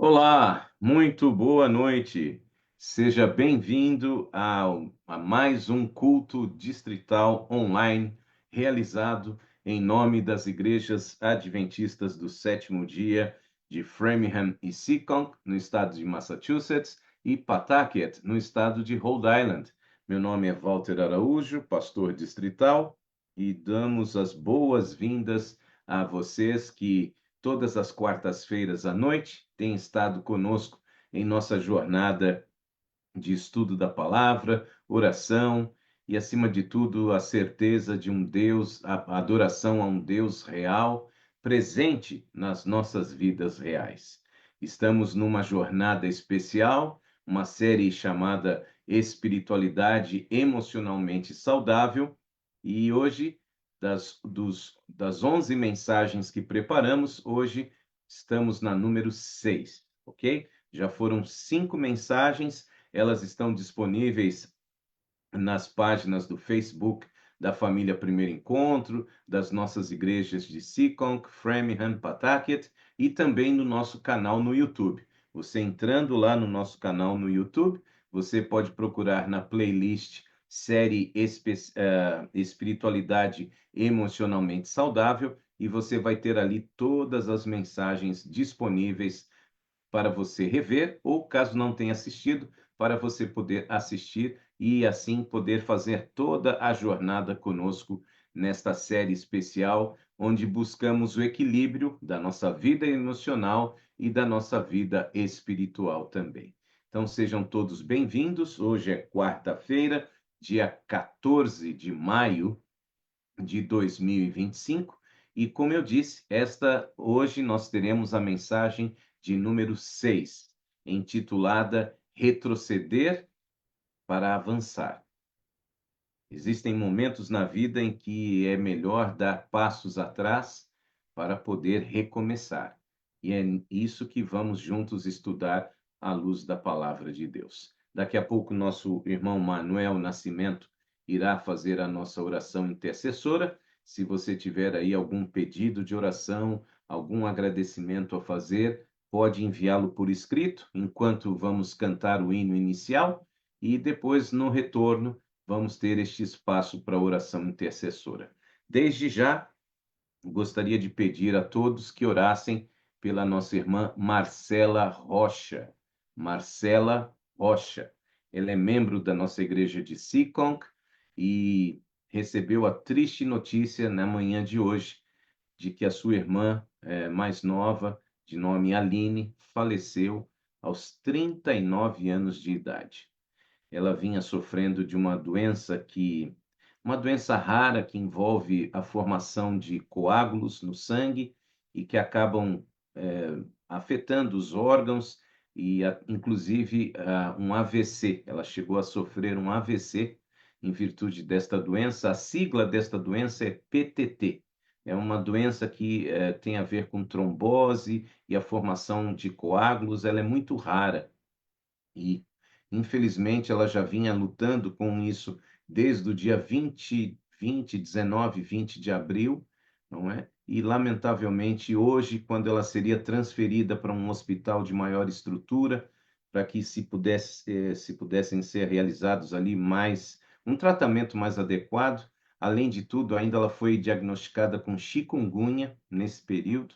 Olá, muito boa noite. Seja bem-vindo a mais um culto distrital online realizado em nome das igrejas adventistas do sétimo dia de Framingham e Seekonk, no estado de Massachusetts, e Pawtucket, no estado de Rhode Island. Meu nome é Walter Araújo, pastor distrital, e damos as boas-vindas a vocês que todas as quartas-feiras à noite, tem estado conosco em nossa jornada de estudo da palavra, oração e, acima de tudo, a certeza de um Deus, a adoração a um Deus real, presente nas nossas vidas reais. Estamos numa jornada especial, uma série chamada Espiritualidade Emocionalmente Saudável, e hoje, das 11 mensagens que preparamos, hoje estamos na número 6, ok? Já foram 5 mensagens, elas estão disponíveis nas páginas do Facebook da família Primeiro Encontro, das nossas igrejas de Seekonk, Framingham, Pawtucket e também no nosso canal no YouTube. Você entrando lá no nosso canal no YouTube, você pode procurar na playlist série Espiritualidade Emocionalmente Saudável e você vai ter ali todas as mensagens disponíveis para você rever, ou caso não tenha assistido, para você poder assistir e assim poder fazer toda a jornada conosco nesta série especial, onde buscamos o equilíbrio da nossa vida emocional e da nossa vida espiritual também. Então sejam todos bem-vindos. Hoje é quarta-feira, dia 14 de maio de 2025. E como eu disse, hoje nós teremos a mensagem de número 6, intitulada Retroceder para Avançar. Existem momentos na vida em que é melhor dar passos atrás para poder recomeçar. E é isso que vamos juntos estudar à luz da palavra de Deus. Daqui a pouco, nosso irmão Manuel Nascimento irá fazer a nossa oração intercessora. Se você tiver aí algum pedido de oração, algum agradecimento a fazer, pode enviá-lo por escrito, enquanto vamos cantar o hino inicial, e depois, no retorno, vamos ter este espaço para oração intercessora. Desde já, gostaria de pedir a todos que orassem pela nossa irmã Marcela Rocha. Marcela Rocha. Ela é membro da nossa igreja de Seekonk e recebeu a triste notícia na manhã de hoje de que a sua irmã mais nova, de nome Aline, faleceu aos 39 anos de idade. Ela vinha sofrendo de uma doença rara que envolve a formação de coágulos no sangue e que acabam afetando os órgãos e, inclusive, um AVC. Ela chegou a sofrer um AVC em virtude desta doença. A sigla desta doença é PTT. É uma doença que tem a ver com trombose e a formação de coágulos. Ela é muito rara e, infelizmente, ela já vinha lutando com isso desde o dia 19 e 20 de abril, não é? E, lamentavelmente, hoje, quando ela seria transferida para um hospital de maior estrutura, para que se pudessem ser realizados ali um tratamento mais adequado. Além de tudo, ainda ela foi diagnosticada com chikungunya nesse período,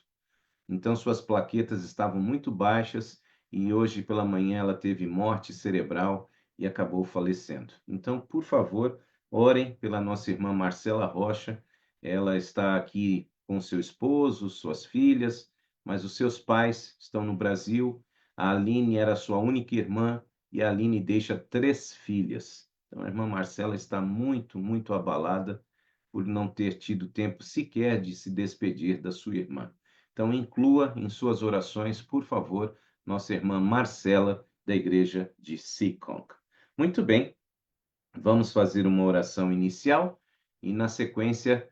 então suas plaquetas estavam muito baixas e hoje pela manhã ela teve morte cerebral e acabou falecendo. Então, por favor, orem pela nossa irmã Marcela Rocha. Ela está aqui com seu esposo, suas filhas, mas os seus pais estão no Brasil. A Aline era sua única irmã e a Aline deixa 3 filhas. Então, a irmã Marcela está muito, muito abalada por não ter tido tempo sequer de se despedir da sua irmã. Então, inclua em suas orações, por favor, nossa irmã Marcela, da igreja de Seekonk. Muito bem, vamos fazer uma oração inicial e, na sequência,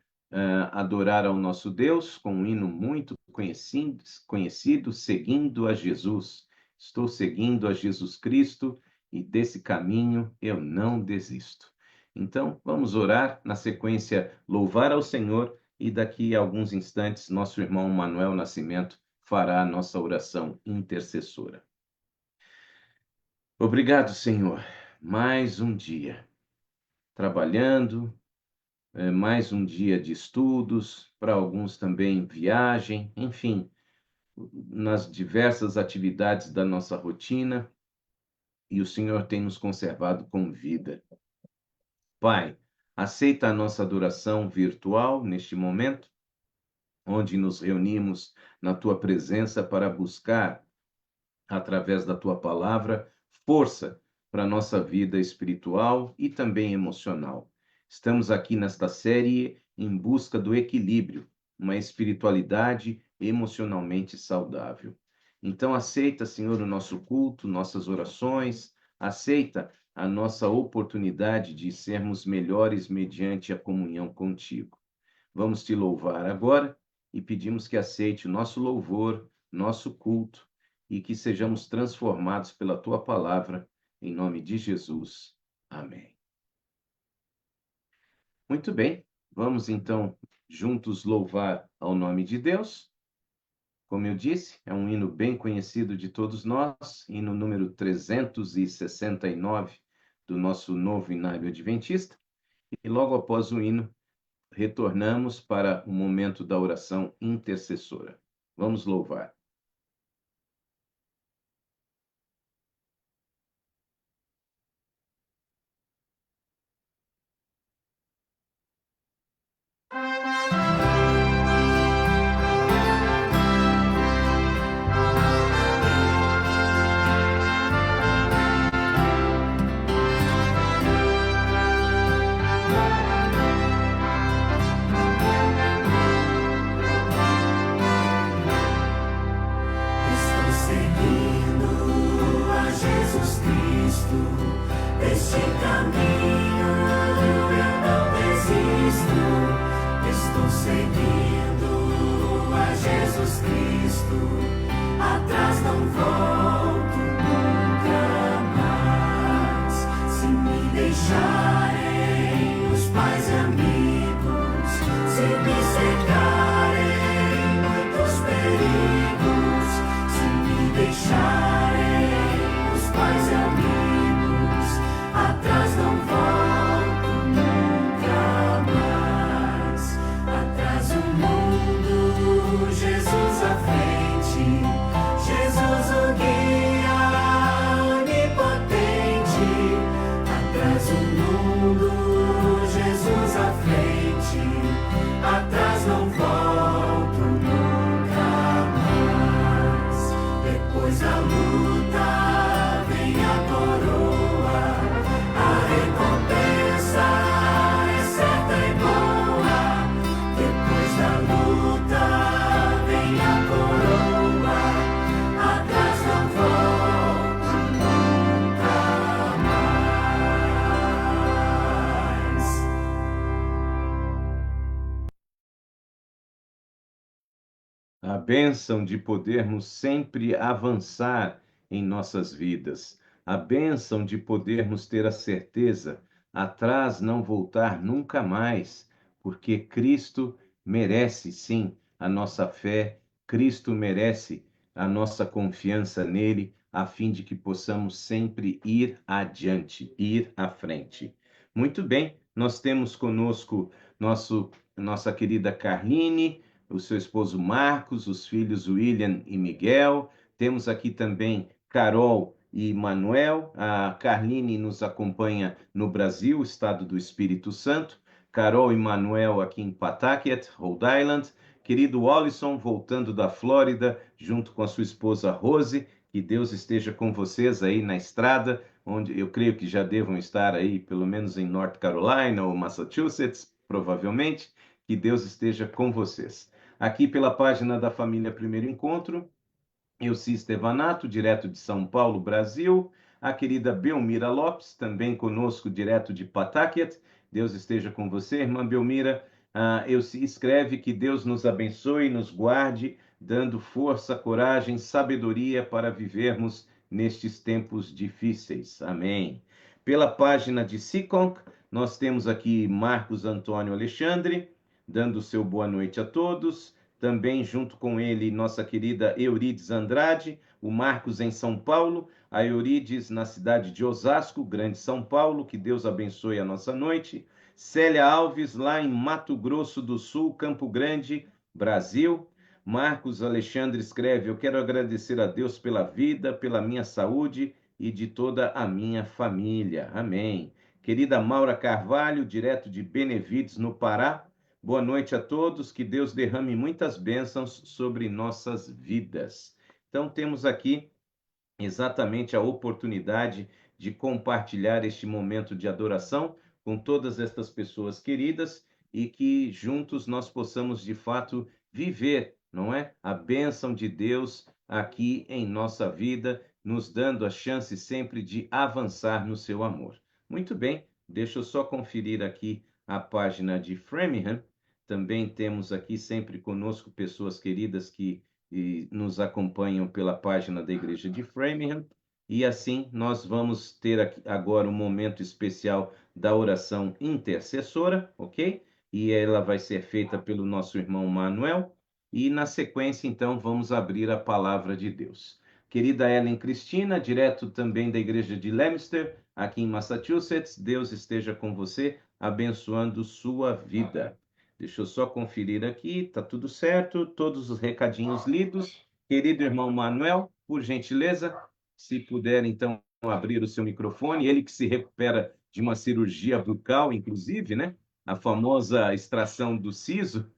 adorar ao nosso Deus com um hino muito conhecido, Seguindo a Jesus. Estou seguindo a Jesus Cristo e desse caminho eu não desisto. Então, vamos orar, na sequência, louvar ao Senhor e daqui a alguns instantes nosso irmão Manuel Nascimento fará a nossa oração intercessora. Obrigado, Senhor. Mais um dia trabalhando, mais um dia de estudos, para alguns também viagem, enfim, nas diversas atividades da nossa rotina, e o Senhor tem nos conservado com vida. Pai, aceita a nossa adoração virtual neste momento, onde nos reunimos na tua presença para buscar, através da tua palavra, força para a nossa vida espiritual e também emocional. Estamos aqui nesta série em busca do equilíbrio, uma espiritualidade emocionalmente saudável. Então, aceita, Senhor, o nosso culto, nossas orações, aceita a nossa oportunidade de sermos melhores mediante a comunhão contigo. Vamos te louvar agora e pedimos que aceite o nosso louvor, nosso culto, e que sejamos transformados pela tua palavra, em nome de Jesus. Amém. Muito bem, vamos então juntos louvar ao nome de Deus. Como eu disse, é um hino bem conhecido de todos nós, hino número 369 do nosso novo Inário Adventista. E logo após o hino, retornamos para o momento da oração intercessora. Vamos louvar. Estou seguindo a Jesus Cristo, este caminho eu não desisto. Estou seguindo a Jesus Cristo, atrás não volto nunca mais. Se me deixarem os pais e amigos, se me cercarem muitos perigos, se me deixarem os pais e amigos, atrás não volto nunca mais. Atrás o mundo, Jesus à frente, Jesus o guia onipotente. Atrás o mundo, Jesus à frente, atrás não volto nunca mais. Depois da luta vem a coroa, a recompensa é certa e boa. Depois da luta vem a coroa, atrás não volto nunca mais. A bênção de podermos sempre avançar em nossas vidas, a bênção de podermos ter a certeza, atrás não voltar nunca mais, porque Cristo merece sim a nossa fé, Cristo merece a nossa confiança nele, a fim de que possamos sempre ir adiante, ir à frente. Muito bem, nós temos conosco nossa querida Carline, o seu esposo Marcos, os filhos William e Miguel. Temos aqui também Carol e Manuel. A Carline nos acompanha no Brasil, estado do Espírito Santo. Carol e Manuel aqui em Pawtucket, Rhode Island. Querido Wallison, voltando da Flórida, junto com a sua esposa Rose. Que Deus esteja com vocês aí na estrada, onde eu creio que já devam estar aí, pelo menos em North Carolina ou Massachusetts, provavelmente. Que Deus esteja com vocês. Aqui pela página da Família Primeiro Encontro, Elci Estevanato, direto de São Paulo, Brasil. A querida Belmira Lopes, também conosco, direto de Pawtucket. Deus esteja com você, irmã Belmira. Elci escreve que Deus nos abençoe e nos guarde, dando força, coragem, sabedoria para vivermos nestes tempos difíceis. Amém. Pela página de Seekonk, nós temos aqui Marcos Antônio Alexandre, dando seu boa noite a todos. também junto com ele nossa querida Eurides Andrade, o Marcos em São Paulo, a Eurides na cidade de Osasco, Grande São Paulo, que Deus abençoe a nossa noite. Célia Alves, lá em Mato Grosso do Sul, Campo Grande, Brasil. Marcos Alexandre escreve: eu quero agradecer a Deus pela vida, pela minha saúde e de toda a minha família. Amém. Querida Maura Carvalho, direto de Benevides, no Pará. Boa noite a todos, que Deus derrame muitas bênçãos sobre nossas vidas. Então, temos aqui exatamente a oportunidade de compartilhar este momento de adoração com todas estas pessoas queridas e que juntos nós possamos, de fato, viver, não é? A bênção de Deus aqui em nossa vida, nos dando a chance sempre de avançar no seu amor. Muito bem, deixa eu só conferir aqui a página de Framingham. Também temos aqui sempre conosco pessoas queridas que nos acompanham pela página da Igreja de Framingham. E assim nós vamos ter aqui agora um momento especial da oração intercessora, ok? E ela vai ser feita pelo nosso irmão Manuel. E na sequência, então, vamos abrir a palavra de Deus. Querida Ellen Cristina, direto também da Igreja de Leominster, aqui em Massachusetts, Deus esteja com você, abençoando sua vida. Deixa eu só conferir aqui, tá tudo certo, todos os recadinhos lidos. Querido irmão Manuel, por gentileza, se puder então abrir o seu microfone, ele que se recupera de uma cirurgia bucal, inclusive, né? A famosa extração do siso,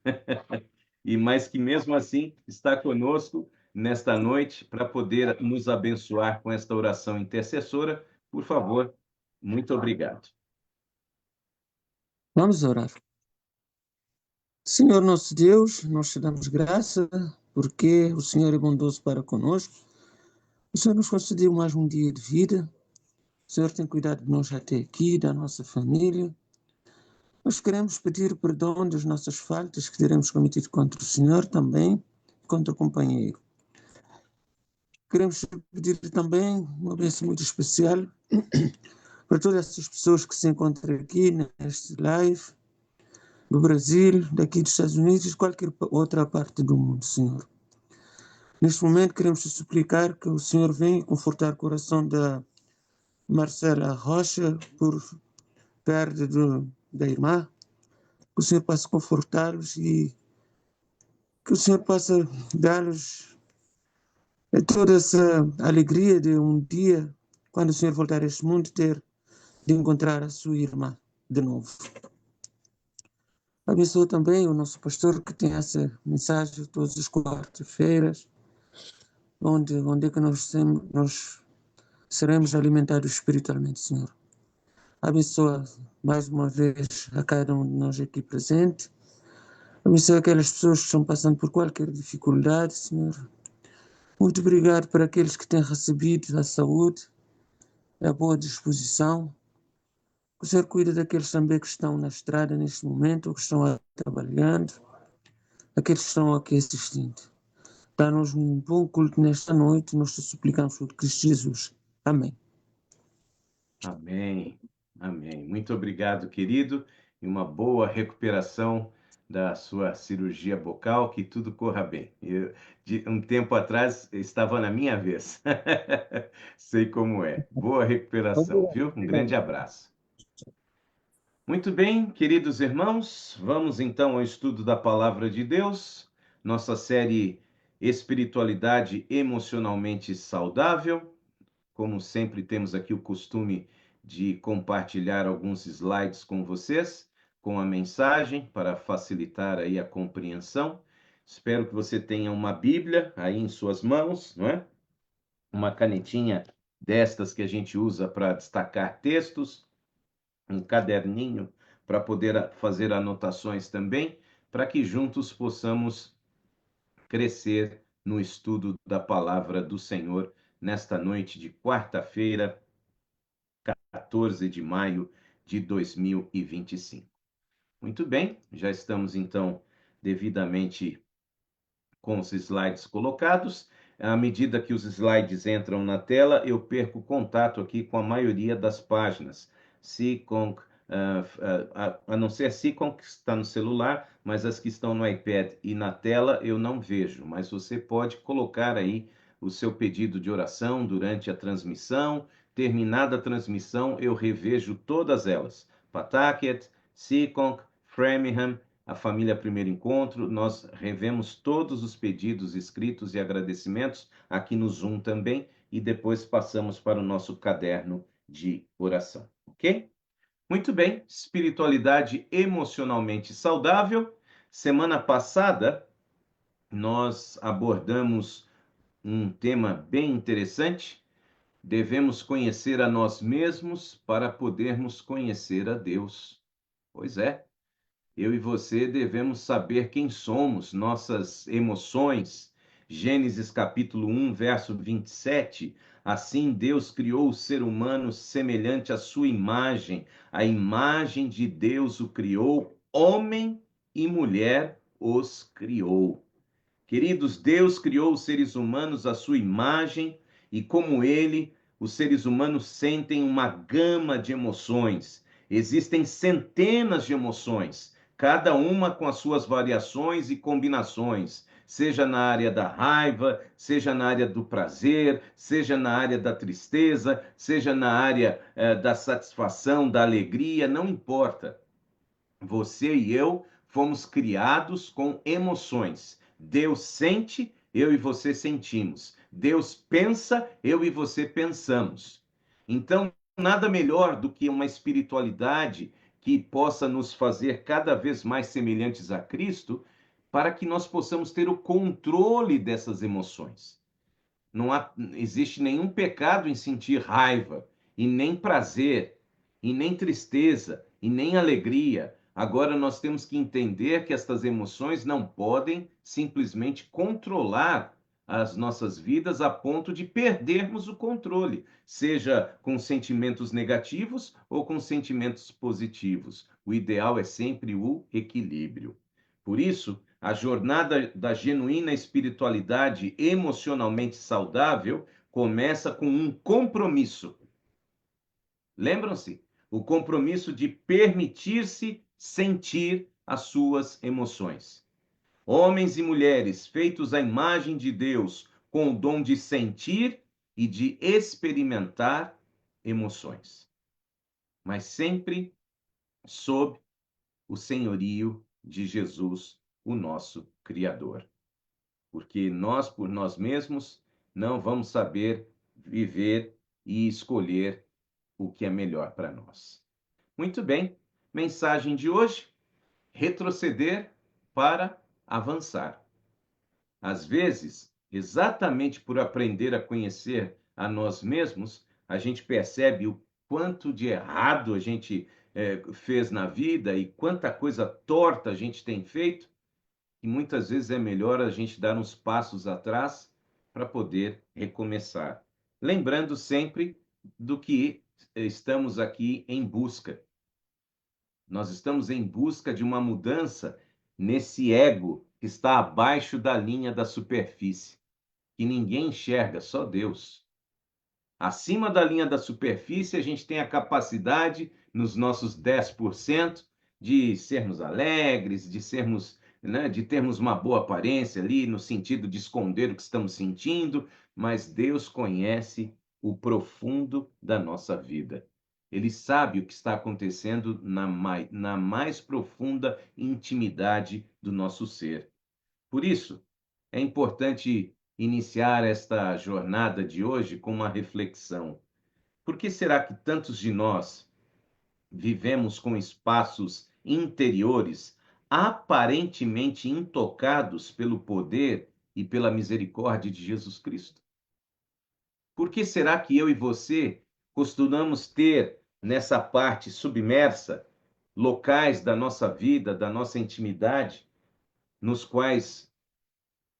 e mas que mesmo assim está conosco nesta noite para poder nos abençoar com esta oração intercessora. Por favor, muito obrigado. Vamos orar. Senhor nosso Deus, nós te damos graça porque o Senhor é bondoso para conosco. O Senhor nos concedeu mais um dia de vida. O Senhor tem cuidado de nós até aqui, da nossa família. Nós queremos pedir perdão das nossas faltas que teremos cometido contra o Senhor também, contra o companheiro. Queremos pedir também uma bênção muito especial para todas essas pessoas que se encontram aqui neste live, do Brasil, daqui dos Estados Unidos e de qualquer outra parte do mundo, Senhor. Neste momento queremos te suplicar que o Senhor venha confortar o coração da Marcela Rocha por perda da irmã, que o Senhor possa confortá-los e que o Senhor possa dar-lhes toda essa alegria de um dia, quando o Senhor voltar a este mundo, ter de encontrar a sua irmã de novo. Abençoa também o nosso pastor que tem essa mensagem todas as quartas-feiras, onde é que nós seremos alimentados espiritualmente, Senhor. Abençoa mais uma vez a cada um de nós aqui presente. Abençoa aquelas pessoas que estão passando por qualquer dificuldade, Senhor. Muito obrigado por aqueles que têm recebido a saúde, a boa disposição. O Senhor cuida daqueles também que estão na estrada neste momento, ou que estão trabalhando, aqueles que estão aqui assistindo. Dá-nos um bom culto nesta noite, nós te suplicamos por Cristo Jesus. Amém. Amém. Amém. Muito obrigado, querido, e uma boa recuperação da sua cirurgia bucal, que tudo corra bem. De um tempo atrás estava na minha vez. Sei como é. Boa recuperação, viu? Um grande abraço. Muito bem, queridos irmãos, vamos então ao estudo da Palavra de Deus, nossa série Espiritualidade Emocionalmente Saudável. Como sempre, temos aqui o costume de compartilhar alguns slides com vocês, com a mensagem, para facilitar aí a compreensão. Espero que você tenha uma Bíblia aí em suas mãos, não é? Uma canetinha destas que a gente usa para destacar textos, um caderninho para poder fazer anotações também, para que juntos possamos crescer no estudo da palavra do Senhor nesta noite de quarta-feira, 14 de maio de 2025. Muito bem, já estamos então devidamente com os slides colocados. À medida que os slides entram na tela, eu perco contato aqui com a maioria das páginas. Se a não ser a Seacom, que está no celular, mas as que estão no iPad e na tela eu não vejo. Mas você pode colocar aí o seu pedido de oração durante a transmissão. Terminada a transmissão, eu revejo todas elas. Pawtucket, Seacom, Framingham, a família Primeiro Encontro, nós revemos todos os pedidos escritos e agradecimentos aqui no Zoom também, e depois passamos para o nosso caderno de oração, ok? Muito bem, espiritualidade emocionalmente saudável. Semana passada, nós abordamos um tema bem interessante. Devemos conhecer a nós mesmos para podermos conhecer a Deus. Pois é, eu e você devemos saber quem somos, nossas emoções. Gênesis capítulo 1, verso 27. Assim Deus criou o ser humano semelhante à sua imagem. A imagem de Deus o criou, homem e mulher os criou. Queridos, Deus criou os seres humanos à sua imagem e, como ele, os seres humanos sentem uma gama de emoções. Existem centenas de emoções, cada uma com as suas variações e combinações, seja na área da raiva, seja na área do prazer, seja na área da tristeza, seja na área da satisfação, da alegria, não importa. Você e eu fomos criados com emoções. Deus sente, eu e você sentimos. Deus pensa, eu e você pensamos. Então, nada melhor do que uma espiritualidade que possa nos fazer cada vez mais semelhantes a Cristo, para que nós possamos ter o controle dessas emoções. Não existe nenhum pecado em sentir raiva, e nem prazer, e nem tristeza, e nem alegria. Agora nós temos que entender que estas emoções não podem simplesmente controlar as nossas vidas a ponto de perdermos o controle, seja com sentimentos negativos ou com sentimentos positivos. O ideal é sempre o equilíbrio. Por isso, a jornada da genuína espiritualidade emocionalmente saudável começa com um compromisso. Lembram-se? O compromisso de permitir-se sentir as suas emoções. Homens e mulheres feitos à imagem de Deus, com o dom de sentir e de experimentar emoções, mas sempre sob o senhorio de Jesus, o nosso Criador. Porque nós, por nós mesmos, não vamos saber viver e escolher o que é melhor para nós. Muito bem, mensagem de hoje: retroceder para avançar. Às vezes, exatamente por aprender a conhecer a nós mesmos, a gente percebe o quanto de errado a gente fez na vida e quanta coisa torta a gente tem feito, e muitas vezes é melhor a gente dar uns passos atrás para poder recomeçar. Lembrando sempre do que estamos aqui em busca. Nós estamos em busca de uma mudança nesse ego que está abaixo da linha da superfície, que ninguém enxerga, só Deus. Acima da linha da superfície, a gente tem a capacidade, nos nossos 10%, de sermos alegres, de sermos, né, de termos uma boa aparência ali, no sentido de esconder o que estamos sentindo, mas Deus conhece o profundo da nossa vida. Ele sabe o que está acontecendo na mais profunda intimidade do nosso ser. Por isso, é importante iniciar esta jornada de hoje com uma reflexão. Por que será que tantos de nós vivemos com espaços interiores aparentemente intocados pelo poder e pela misericórdia de Jesus Cristo? Por que será que eu e você costumamos ter nessa parte submersa locais da nossa vida, da nossa intimidade, nos quais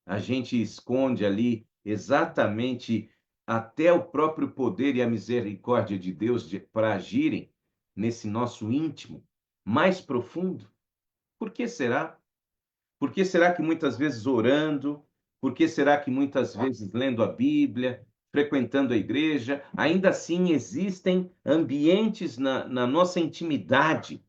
a gente esconde ali exatamente até o próprio poder e a misericórdia de Deus para agirem nesse nosso íntimo mais profundo? Por que será? Por que será que muitas vezes orando, por que será que muitas vezes lendo a Bíblia, frequentando a igreja, ainda assim existem ambientes na nossa intimidade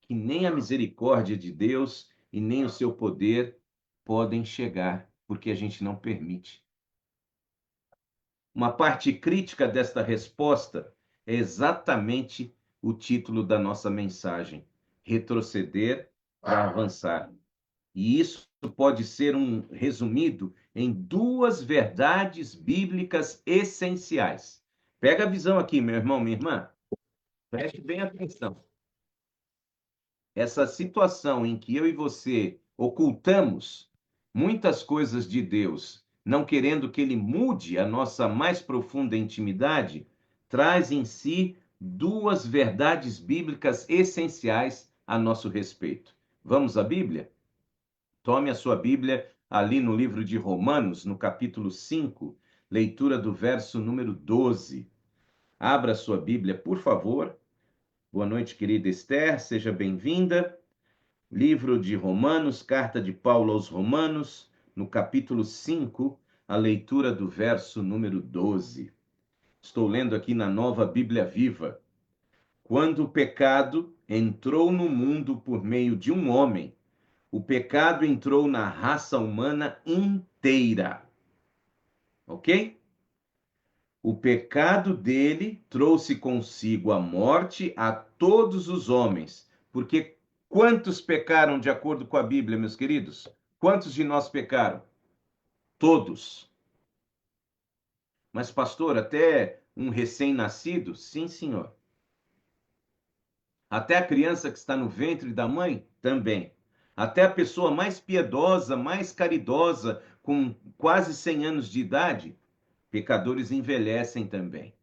que nem a misericórdia de Deus e nem o seu poder podem chegar, porque a gente não permite. Uma parte crítica desta resposta é exatamente o título da nossa mensagem: retroceder para avançar. E isso pode ser resumido em duas verdades bíblicas essenciais. Pega a visão aqui, meu irmão, minha irmã. Preste bem atenção. Essa situação em que eu e você ocultamos muitas coisas de Deus, não querendo que Ele mude a nossa mais profunda intimidade, traz em si duas verdades bíblicas essenciais a nosso respeito. Vamos à Bíblia? Tome a sua Bíblia ali no livro de Romanos, no capítulo 5, leitura do verso número 12. Abra a sua Bíblia, por favor. Boa noite, querida Esther, seja bem-vinda. Livro de Romanos, carta de Paulo aos Romanos, no capítulo 5, a leitura do verso número 12. Estou lendo aqui na Nova Bíblia Viva. Quando o pecado entrou no mundo por meio de um homem, o pecado entrou na raça humana inteira. Ok? O pecado dele trouxe consigo a morte a todos os homens, porque quantos pecaram de acordo com a Bíblia, meus queridos? Quantos de nós pecaram? Todos. Mas, pastor, até um recém-nascido? Sim, senhor. Até a criança que está no ventre da mãe? Também. Até a pessoa mais piedosa, mais caridosa, com quase 100 anos de idade? Pecadores envelhecem também.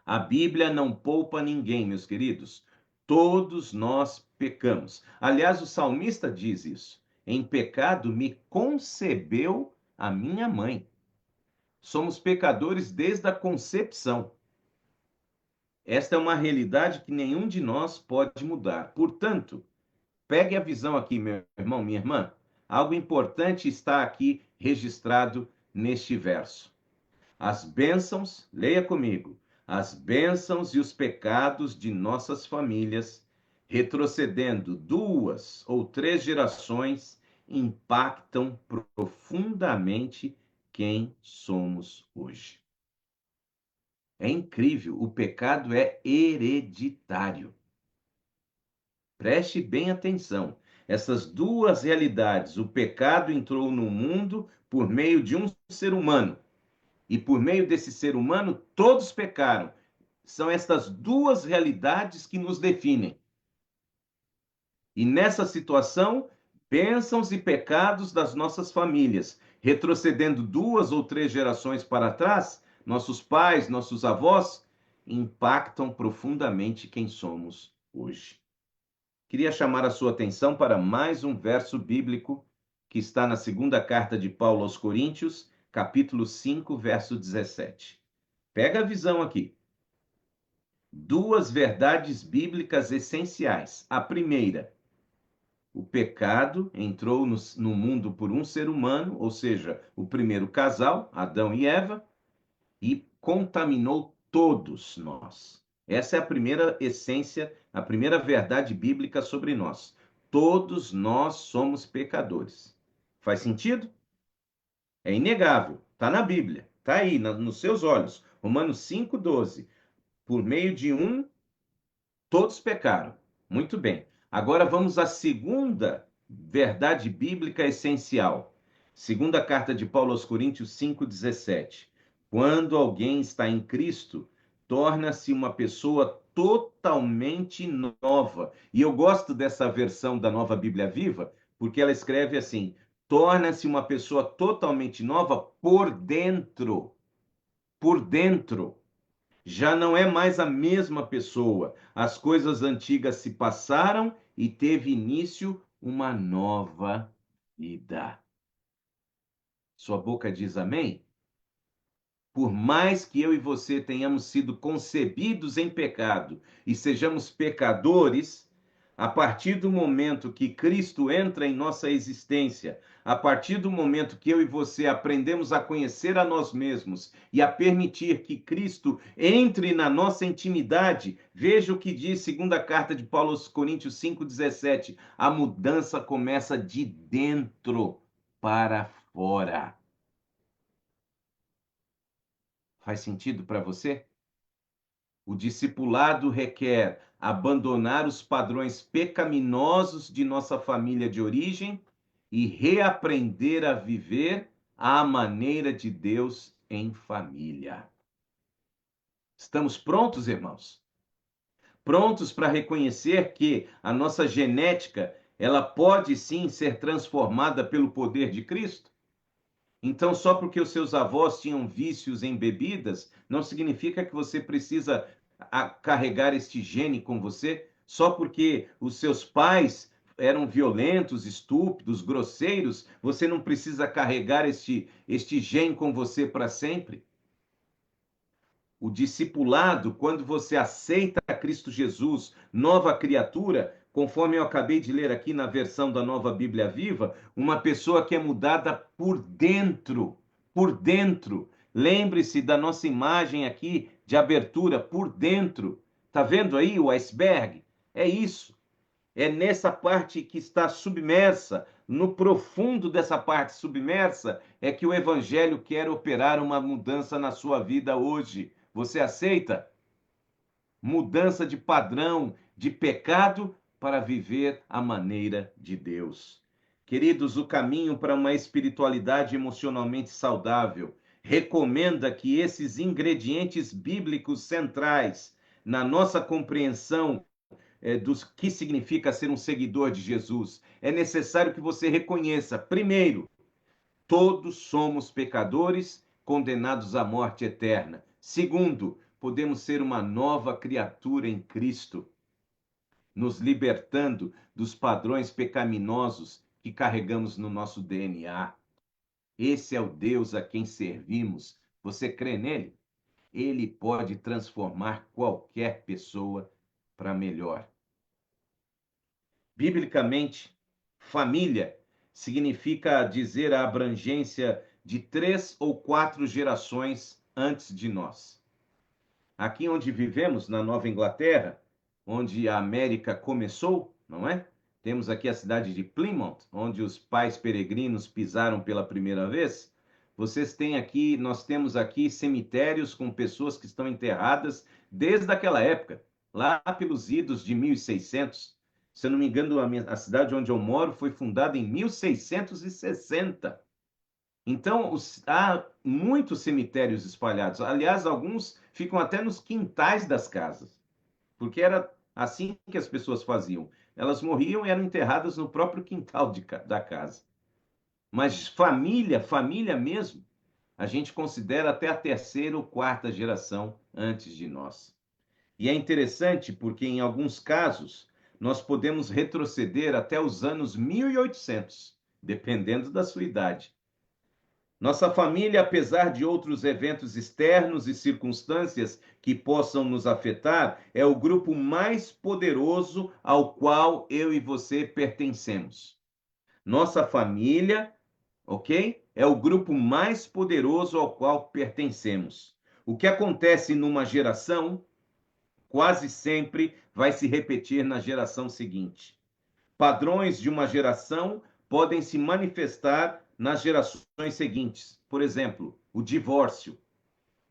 A Bíblia não poupa ninguém, meus queridos. Todos nós pecamos. Aliás, o salmista diz isso. Em pecado me concebeu a minha mãe. Somos pecadores desde a concepção. Esta é uma realidade que nenhum de nós pode mudar. Portanto, pegue a visão aqui, meu irmão, minha irmã. Algo importante está aqui registrado neste verso. As bênçãos, leia comigo, as bênçãos e os pecados de nossas famílias, retrocedendo 2 ou 3 gerações, impactam profundamente quem somos hoje. É incrível, o pecado é hereditário. Preste bem atenção. Essas duas realidades, o pecado entrou no mundo por meio de um ser humano, e por meio desse ser humano, todos pecaram. São estas duas realidades que nos definem. E nessa situação, bênçãos e pecados das nossas famílias, retrocedendo 2 ou 3 gerações para trás, nossos pais, nossos avós, impactam profundamente quem somos hoje. Queria chamar a sua atenção para mais um verso bíblico que está na segunda carta de Paulo aos Coríntios, capítulo 5, verso 17. Pega a visão aqui. Duas verdades bíblicas essenciais. A primeira, o pecado entrou no mundo por um ser humano, ou seja, o primeiro casal, Adão e Eva, e contaminou todos nós. Essa é a primeira essência, a primeira verdade bíblica sobre nós. Todos nós somos pecadores. Faz sentido? É inegável, está na Bíblia, está aí, nos seus olhos. Romanos 5,12. Por meio de um, todos pecaram. Muito bem. Agora vamos à segunda verdade bíblica essencial. Segunda carta de Paulo aos Coríntios 5,17. Quando alguém está em Cristo, torna-se uma pessoa totalmente nova. E eu gosto dessa versão da Nova Bíblia Viva, porque ela escreve assim: torna-se uma pessoa totalmente nova por dentro. Por dentro. Já não é mais a mesma pessoa. As coisas antigas se passaram e teve início uma nova vida. Sua boca diz amém? Por mais que eu e você tenhamos sido concebidos em pecado e sejamos pecadores, A partir do momento que Cristo entra em nossa existência, a partir do momento que eu e você aprendemos a conhecer a nós mesmos e a permitir que Cristo entre na nossa intimidade, veja o que diz segunda carta de Paulo aos Coríntios 5,17, a mudança começa de dentro para fora. Faz sentido para você? O discipulado requer abandonar os padrões pecaminosos de nossa família de origem e reaprender a viver à maneira de Deus em família. Estamos prontos, irmãos? Prontos para reconhecer que a nossa genética, ela pode sim ser transformada pelo poder de Cristo? Então, só porque os seus avós tinham vícios em bebidas, não significa que você precisa carregar este gene com você. Só porque os seus pais eram violentos, estúpidos, grosseiros, você não precisa carregar este gene com você para sempre. O discipulado, quando você aceita Cristo Jesus, nova criatura, conforme eu acabei de ler aqui na versão da Nova Bíblia Viva, uma pessoa que é mudada por dentro, por dentro. Lembre-se da nossa imagem aqui de abertura, por dentro. Tá vendo aí o iceberg? É isso. É nessa parte que está submersa, no profundo dessa parte submersa, é que o Evangelho quer operar uma mudança na sua vida hoje. Você aceita? Mudança de padrão, de pecado, para viver a maneira de Deus. Queridos, o caminho para uma espiritualidade emocionalmente saudável recomenda que esses ingredientes bíblicos centrais na nossa compreensão do que significa ser um seguidor de Jesus, é necessário que você reconheça, primeiro, todos somos pecadores condenados à morte eterna. Segundo, podemos ser uma nova criatura em Cristo, nos libertando dos padrões pecaminosos que carregamos no nosso DNA. Esse é o Deus a quem servimos. Você crê nele? Ele pode transformar qualquer pessoa para melhor. Biblicamente, família significa dizer a abrangência de 3 ou 4 gerações antes de nós. Aqui onde vivemos, na Nova Inglaterra, onde a América começou, não é? Temos aqui a cidade de Plymouth, onde os pais peregrinos pisaram pela primeira vez. Nós temos aqui cemitérios com pessoas que estão enterradas desde aquela época, lá pelos idos de 1600. Se eu não me engano, a cidade onde eu moro foi fundada em 1660. Então, há muitos cemitérios espalhados. Aliás, alguns ficam até nos quintais das casas, porque era assim que as pessoas faziam. Elas morriam e eram enterradas no próprio quintal da casa. Mas família mesmo, a gente considera até a 3ª ou 4ª geração antes de nós. E é interessante porque, em alguns casos, nós podemos retroceder até os anos 1800, dependendo da sua idade. Nossa família, apesar de outros eventos externos e circunstâncias que possam nos afetar, é o grupo mais poderoso ao qual eu e você pertencemos. Nossa família, ok? É o grupo mais poderoso ao qual pertencemos. O que acontece numa geração, quase sempre vai se repetir na geração seguinte. Padrões de uma geração podem se manifestar nas gerações seguintes. Por exemplo, o divórcio.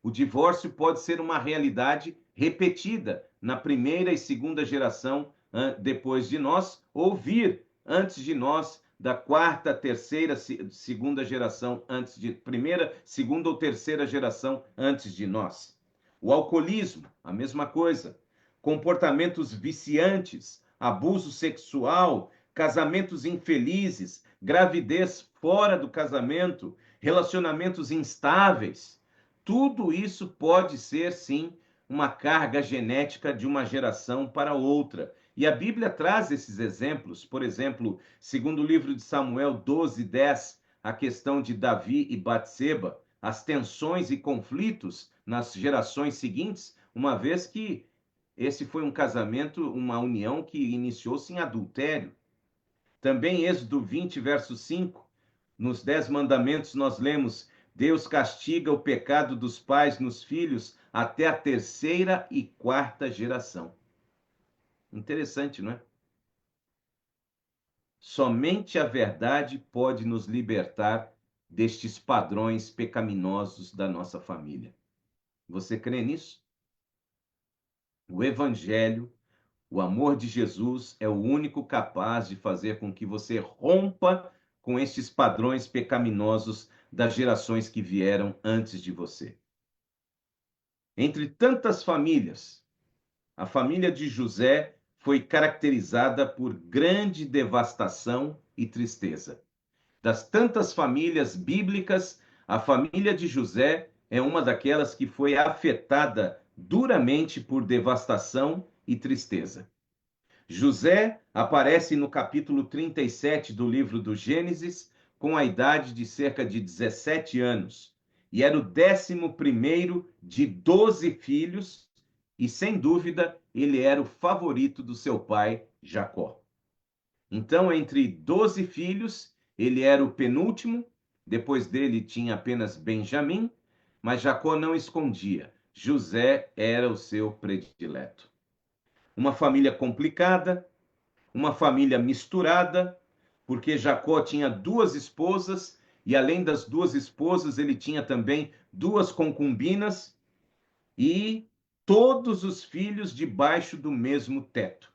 O divórcio pode ser uma realidade repetida na primeira e segunda geração depois de nós, ou vir antes de nós da quarta, terceira, segunda geração antes de primeira, segunda ou terceira geração antes de nós. O alcoolismo, a mesma coisa. Comportamentos viciantes, abuso sexual, casamentos infelizes, gravidez fora do casamento, relacionamentos instáveis. Tudo isso pode ser, sim, uma carga genética de uma geração para outra. E a Bíblia traz esses exemplos. Por exemplo, segundo o livro de Samuel 12:10, a questão de Davi e Batseba, as tensões e conflitos nas gerações seguintes, uma vez que esse foi um casamento, uma união que iniciou-se em adultério. Também Êxodo 20, verso 5, nos 10 mandamentos nós lemos: Deus castiga o pecado dos pais nos filhos até a 3ª e 4ª geração. Interessante, não é? Somente a verdade pode nos libertar destes padrões pecaminosos da nossa família. Você crê nisso? O Evangelho, o amor de Jesus é o único capaz de fazer com que você rompa com estes padrões pecaminosos das gerações que vieram antes de você. Entre tantas famílias, a família de José foi caracterizada por grande devastação e tristeza. Das tantas famílias bíblicas, a família de José é uma daquelas que foi afetada duramente por devastação e tristeza. José aparece no capítulo 37 do livro do Gênesis com a idade de cerca de 17 anos e era o 11º de 12 filhos e, sem dúvida, ele era o favorito do seu pai, Jacó. Então, entre 12 filhos, ele era o penúltimo, depois dele tinha apenas Benjamim, mas Jacó não escondia, José era o seu predileto. Uma família complicada, uma família misturada, porque Jacó tinha 2 esposas e, além das 2 esposas, ele tinha também 2 concubinas e todos os filhos debaixo do mesmo teto.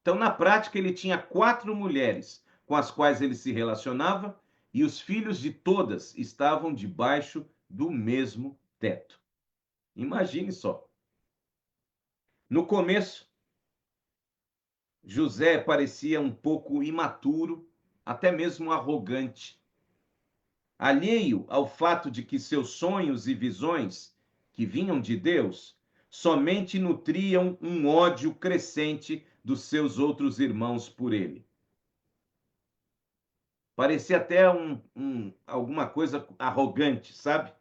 Então, na prática, ele tinha 4 mulheres com as quais ele se relacionava e os filhos de todas estavam debaixo do mesmo teto. Imagine só. No começo, José parecia um pouco imaturo, até mesmo arrogante. Alheio ao fato de que seus sonhos e visões, que vinham de Deus, somente nutriam um ódio crescente dos seus outros irmãos por ele. Parecia até alguma coisa arrogante, sabe?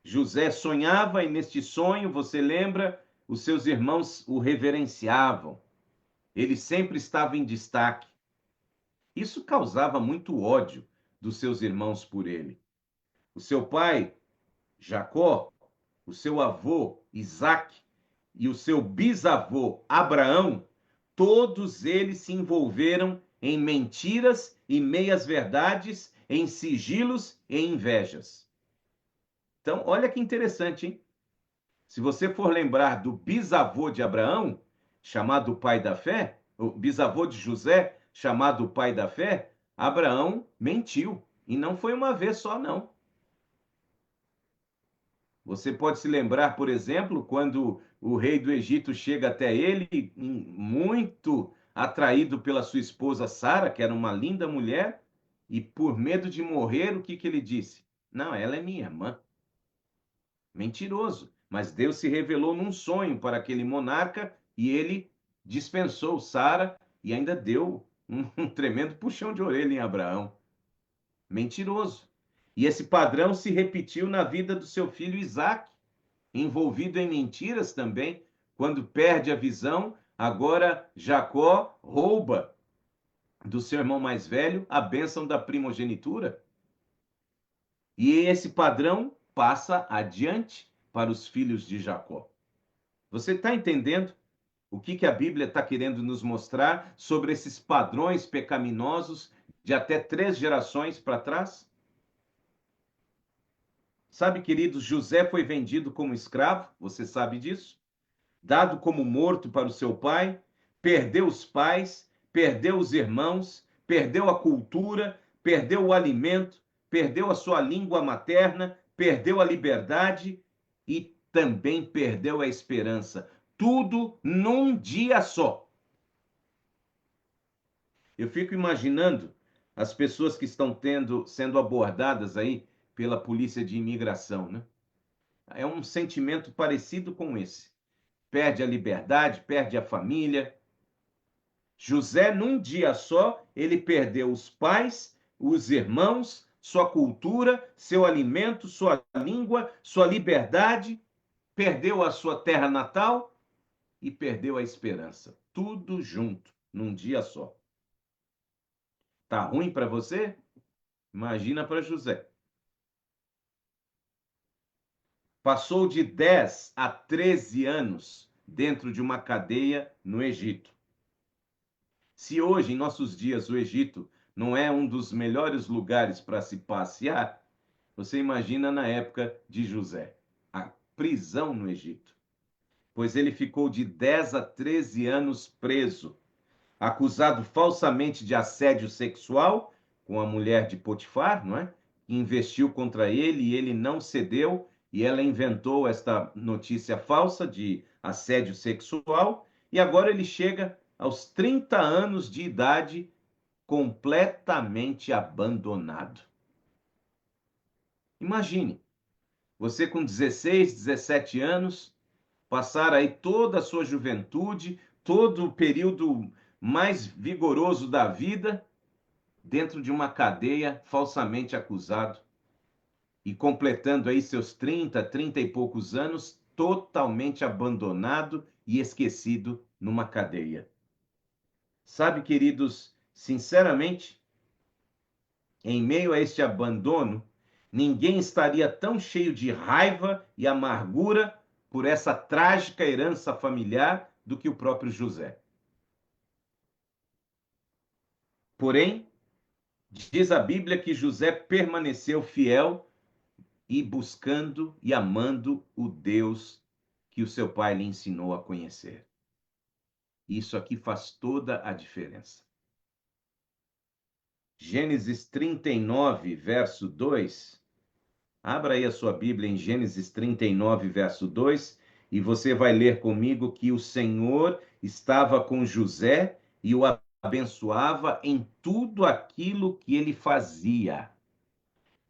José sonhava e neste sonho, você lembra, os seus irmãos o reverenciavam. Ele sempre estava em destaque. Isso causava muito ódio dos seus irmãos por ele. O seu pai, Jacó, o seu avô, Isaque, e o seu bisavô, Abraão, todos eles se envolveram em mentiras e meias-verdades, em sigilos e invejas. Então, olha que interessante, hein? Se você for lembrar do bisavô de Abraão, chamado pai da fé, o bisavô de José, chamado pai da fé, Abraão mentiu. E não foi uma vez só, não. Você pode se lembrar, por exemplo, quando o rei do Egito chega até ele, muito atraído pela sua esposa Sara, que era uma linda mulher, e por medo de morrer, o que ele disse? Não, ela é minha irmã. Mentiroso. Mas Deus se revelou num sonho para aquele monarca e ele dispensou Sara e ainda deu um tremendo puxão de orelha em Abraão. Mentiroso. E esse padrão se repetiu na vida do seu filho Isaque, envolvido em mentiras também. Quando perde a visão, agora Jacó rouba do seu irmão mais velho a bênção da primogenitura. E esse padrão passa adiante para os filhos de Jacó. Você está entendendo o que a Bíblia está querendo nos mostrar sobre esses padrões pecaminosos de até 3 gerações para trás? Sabe, queridos, José foi vendido como escravo, você sabe disso? Dado como morto para o seu pai, perdeu os pais, perdeu os irmãos, perdeu a cultura, perdeu o alimento, perdeu a sua língua materna, perdeu a liberdade e também perdeu a esperança. Tudo num dia só. Eu fico imaginando as pessoas que estão sendo abordadas aí pela polícia de imigração, né? É um sentimento parecido com esse. Perde a liberdade, perde a família. José, num dia só, ele perdeu os pais, os irmãos, sua cultura, seu alimento, sua língua, sua liberdade, perdeu a sua terra natal e perdeu a esperança. Tudo junto, num dia só. Tá ruim para você? Imagina para José. Passou de 10 a 13 anos dentro de uma cadeia no Egito. Se hoje, em nossos dias, o Egito não é um dos melhores lugares para se passear, você imagina na época de José, a prisão no Egito. Pois ele ficou de 10 a 13 anos preso, acusado falsamente de assédio sexual com a mulher de Potifar, não é? Que investiu contra ele e ele não cedeu, e ela inventou esta notícia falsa de assédio sexual, e agora ele chega aos 30 anos de idade completamente abandonado. Imagine, você com 16, 17 anos, passar aí toda a sua juventude, todo o período mais vigoroso da vida, dentro de uma cadeia, falsamente acusado, e completando aí seus 30, 30 e poucos anos, totalmente abandonado e esquecido numa cadeia. Sabe, queridos, sinceramente, em meio a este abandono, ninguém estaria tão cheio de raiva e amargura por essa trágica herança familiar do que o próprio José. Porém, diz a Bíblia que José permaneceu fiel e buscando e amando o Deus que o seu pai lhe ensinou a conhecer. Isso aqui faz toda a diferença. Gênesis 39, verso 2. Abra aí a sua Bíblia em Gênesis 39, verso 2, e você vai ler comigo que o Senhor estava com José e o abençoava em tudo aquilo que ele fazia.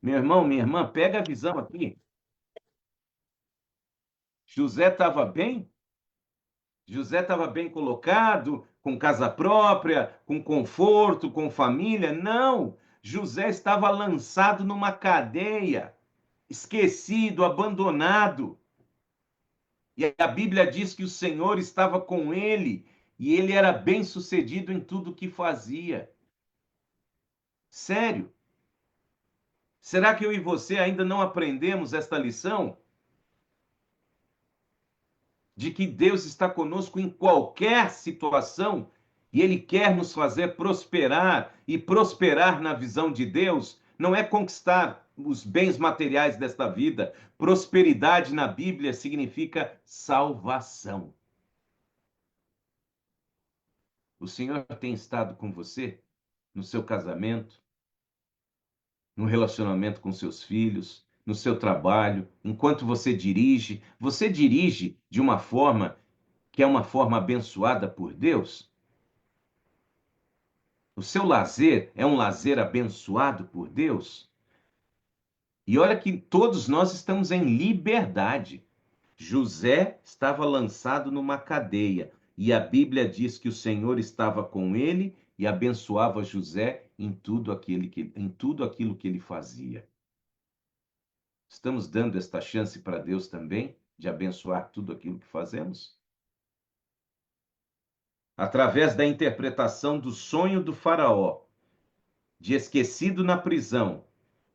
Meu irmão, minha irmã, pega a visão aqui. José estava bem? José estava bem colocado, com casa própria, com conforto, com família? Não! José estava lançado numa cadeia, esquecido, abandonado. E a Bíblia diz que o Senhor estava com ele e ele era bem-sucedido em tudo que fazia. Sério? Será que eu e você ainda não aprendemos esta lição? De que Deus está conosco em qualquer situação e Ele quer nos fazer prosperar, e prosperar na visão de Deus não é conquistar os bens materiais desta vida. Prosperidade na Bíblia significa salvação. O Senhor tem estado com você no seu casamento, no relacionamento com seus filhos, no seu trabalho, enquanto você dirige de uma forma que é uma forma abençoada por Deus? O seu lazer é um lazer abençoado por Deus? E olha que todos nós estamos em liberdade. José estava lançado numa cadeia e a Bíblia diz que o Senhor estava com ele e abençoava José em tudo aquilo que ele fazia. Estamos dando esta chance para Deus também de abençoar tudo aquilo que fazemos? Através da interpretação do sonho do faraó, de esquecido na prisão,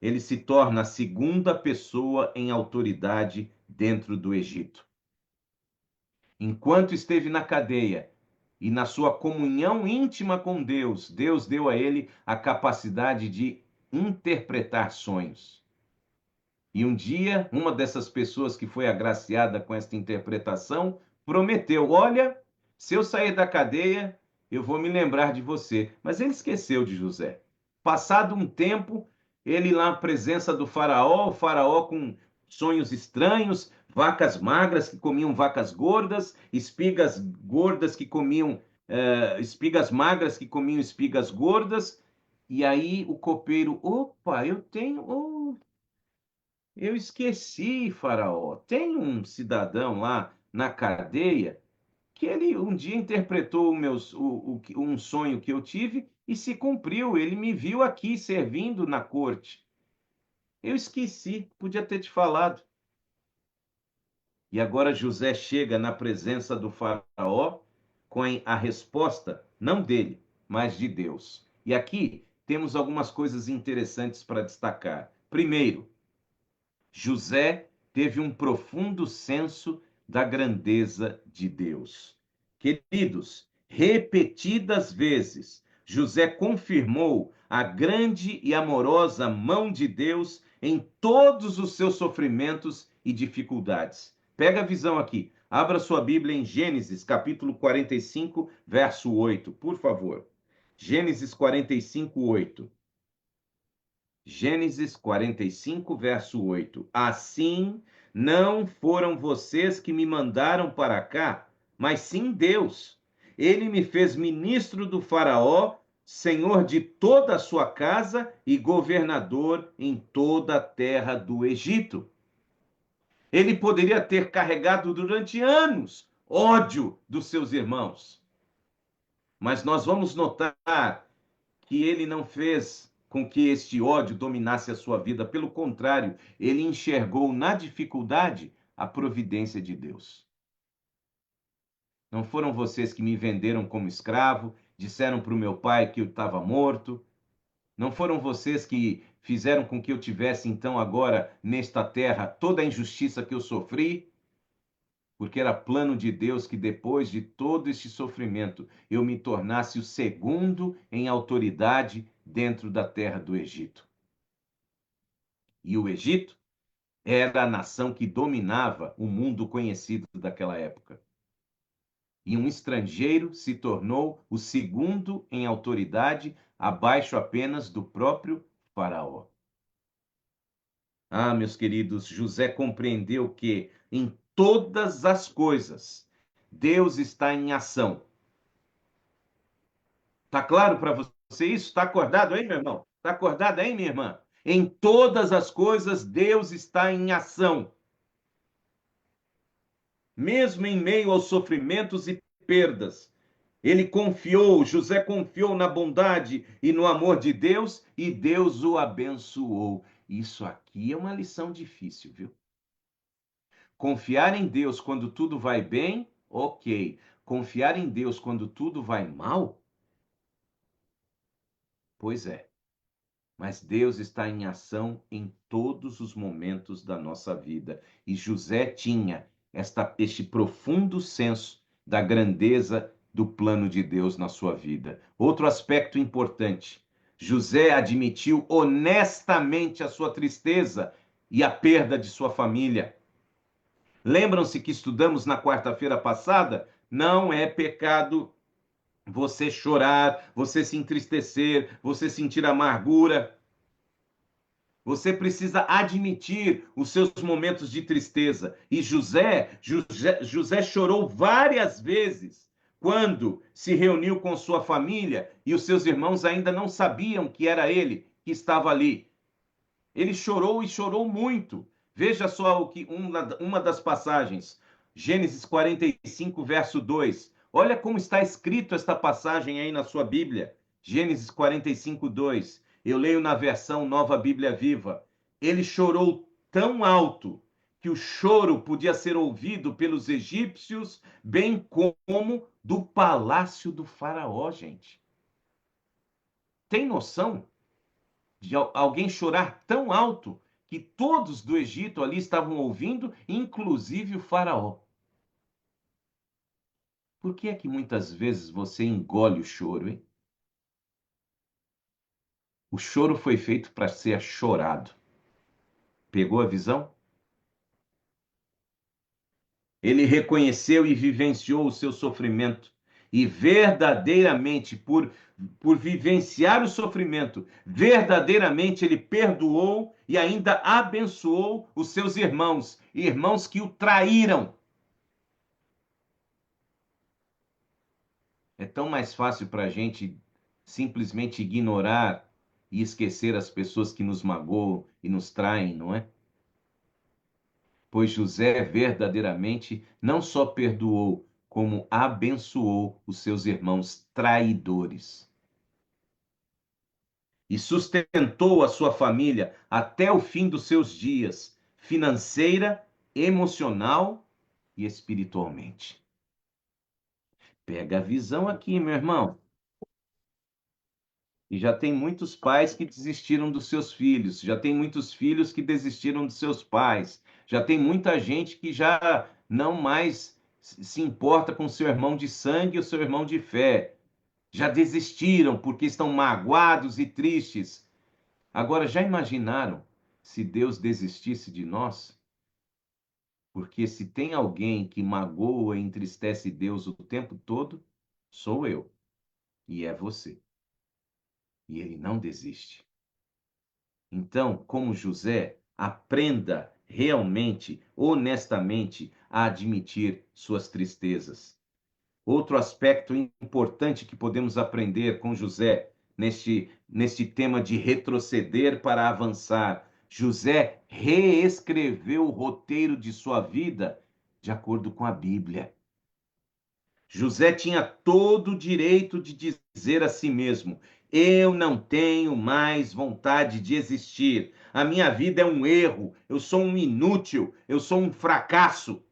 ele se torna a segunda pessoa em autoridade dentro do Egito. Enquanto esteve na cadeia e na sua comunhão íntima com Deus, Deus deu a ele a capacidade de interpretar sonhos. E um dia, uma dessas pessoas que foi agraciada com esta interpretação prometeu: olha, se eu sair da cadeia, eu vou me lembrar de você. Mas ele esqueceu de José. Passado um tempo, ele lá na presença do faraó, o faraó com sonhos estranhos, vacas magras que comiam vacas gordas, espigas gordas que comiam, espigas magras que comiam espigas gordas. E aí o copeiro: opa, eu esqueci, faraó. Tem um cidadão lá na cadeia que ele um dia interpretou um sonho que eu tive e se cumpriu. Ele me viu aqui servindo na corte. Eu esqueci, podia ter te falado. E agora José chega na presença do faraó com a resposta, não dele, mas de Deus. E aqui temos algumas coisas interessantes para destacar. Primeiro, José teve um profundo senso da grandeza de Deus. Queridos, repetidas vezes, José confirmou a grande e amorosa mão de Deus em todos os seus sofrimentos e dificuldades. Pega a visão aqui. Abra sua Bíblia em Gênesis, capítulo 45, verso 8, por favor. Gênesis 45, 8. Gênesis 45, verso 8. Assim, não foram vocês que me mandaram para cá, mas sim Deus. Ele me fez ministro do Faraó, senhor de toda a sua casa e governador em toda a terra do Egito. Ele poderia ter carregado durante anos ódio dos seus irmãos, mas nós vamos notar que ele não fez com que este ódio dominasse a sua vida. Pelo contrário, ele enxergou na dificuldade a providência de Deus. Não foram vocês que me venderam como escravo, disseram para o meu pai que eu estava morto. Não foram vocês que fizeram com que eu tivesse, então, agora, nesta terra, toda a injustiça que eu sofri. Porque era plano de Deus que depois de todo este sofrimento eu me tornasse o segundo em autoridade dentro da terra do Egito. E o Egito era a nação que dominava o mundo conhecido daquela época. E um estrangeiro se tornou o segundo em autoridade, abaixo apenas do próprio Faraó. Ah, meus queridos, José compreendeu que em todas as coisas Deus está em ação. Tá claro para você isso? Está acordado aí, meu irmão? Está acordado aí, minha irmã? Em todas as coisas Deus está em ação. Mesmo em meio aos sofrimentos e perdas, José confiou na bondade e no amor de Deus e Deus o abençoou. Isso aqui é uma lição difícil, viu? Confiar em Deus quando tudo vai bem, ok. Confiar em Deus quando tudo vai mal? Pois é. Mas Deus está em ação em todos os momentos da nossa vida. E José tinha este profundo senso da grandeza do plano de Deus na sua vida. Outro aspecto importante: José admitiu honestamente a sua tristeza e a perda de sua família. Lembram-se que estudamos na quarta-feira passada? Não é pecado você chorar, você se entristecer, você sentir amargura. Você precisa admitir os seus momentos de tristeza. E José chorou várias vezes quando se reuniu com sua família e os seus irmãos ainda não sabiam que era ele que estava ali. Ele chorou e chorou muito. Veja só uma das passagens, Gênesis 45, verso 2. Olha como está escrito esta passagem aí na sua Bíblia. Gênesis 45, 2. Eu leio na versão Nova Bíblia Viva. Ele chorou tão alto que o choro podia ser ouvido pelos egípcios, bem como do palácio do faraó, gente. Tem noção de alguém chorar tão alto que todos do Egito ali estavam ouvindo, inclusive o faraó? Por que é que muitas vezes você engole o choro, hein? O choro foi feito para ser chorado. Pegou a visão? Ele reconheceu e vivenciou o seu sofrimento. E verdadeiramente, por vivenciar o sofrimento, verdadeiramente ele perdoou e ainda abençoou os seus irmãos que o traíram. É tão mais fácil para a gente simplesmente ignorar e esquecer as pessoas que nos magoam e nos traem, não é? Pois José verdadeiramente não só perdoou, como abençoou os seus irmãos traidores. E sustentou a sua família até o fim dos seus dias, financeira, emocional e espiritualmente. Pega a visão aqui, meu irmão. E já tem muitos pais que desistiram dos seus filhos, já tem muitos filhos que desistiram dos seus pais, já tem muita gente que já não mais se importa com seu irmão de sangue ou seu irmão de fé. Já desistiram porque estão magoados e tristes. Agora, já imaginaram se Deus desistisse de nós? Porque se tem alguém que magoa e entristece Deus o tempo todo, sou eu e é você. E ele não desiste. Então, como José, aprenda realmente, honestamente, a admitir suas tristezas. Outro aspecto importante que podemos aprender com José, neste tema de retroceder para avançar. José reescreveu o roteiro de sua vida de acordo com a Bíblia. José tinha todo o direito de dizer a si mesmo: eu não tenho mais vontade de existir. A minha vida é um erro. Eu sou um inútil. Eu sou um fracasso.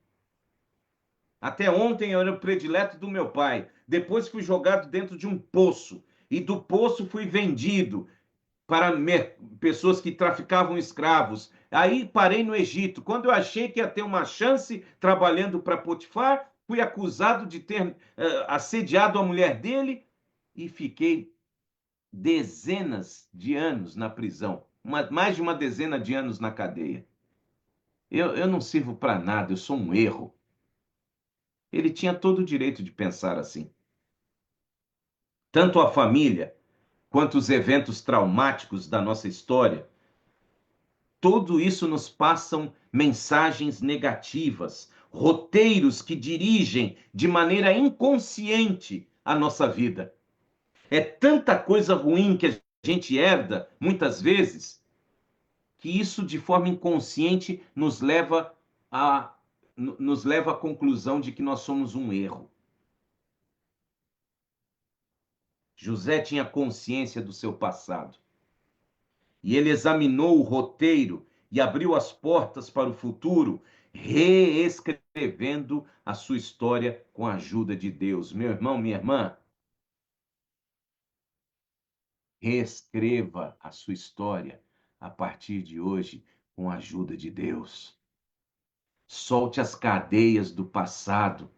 Até ontem eu era o predileto do meu pai. Depois fui jogado dentro de um poço. E do poço fui vendido para pessoas que traficavam escravos. Aí parei no Egito. Quando eu achei que ia ter uma chance trabalhando para Potifar, fui acusado de ter assediado a mulher dele e fiquei dezenas de anos na prisão, mais de uma dezena de anos na cadeia. Eu não sirvo para nada, eu sou um erro. Ele tinha todo o direito de pensar assim. Tanto a família quanto os eventos traumáticos da nossa história, tudo isso nos passam mensagens negativas, roteiros que dirigem de maneira inconsciente a nossa vida. É tanta coisa ruim que a gente herda, muitas vezes, que isso de forma inconsciente nos leva à conclusão de que nós somos um erro. José tinha consciência do seu passado. E ele examinou o roteiro e abriu as portas para o futuro, reescrevendo a sua história com a ajuda de Deus. Meu irmão, minha irmã, reescreva a sua história a partir de hoje com a ajuda de Deus. Solte as cadeias do passado.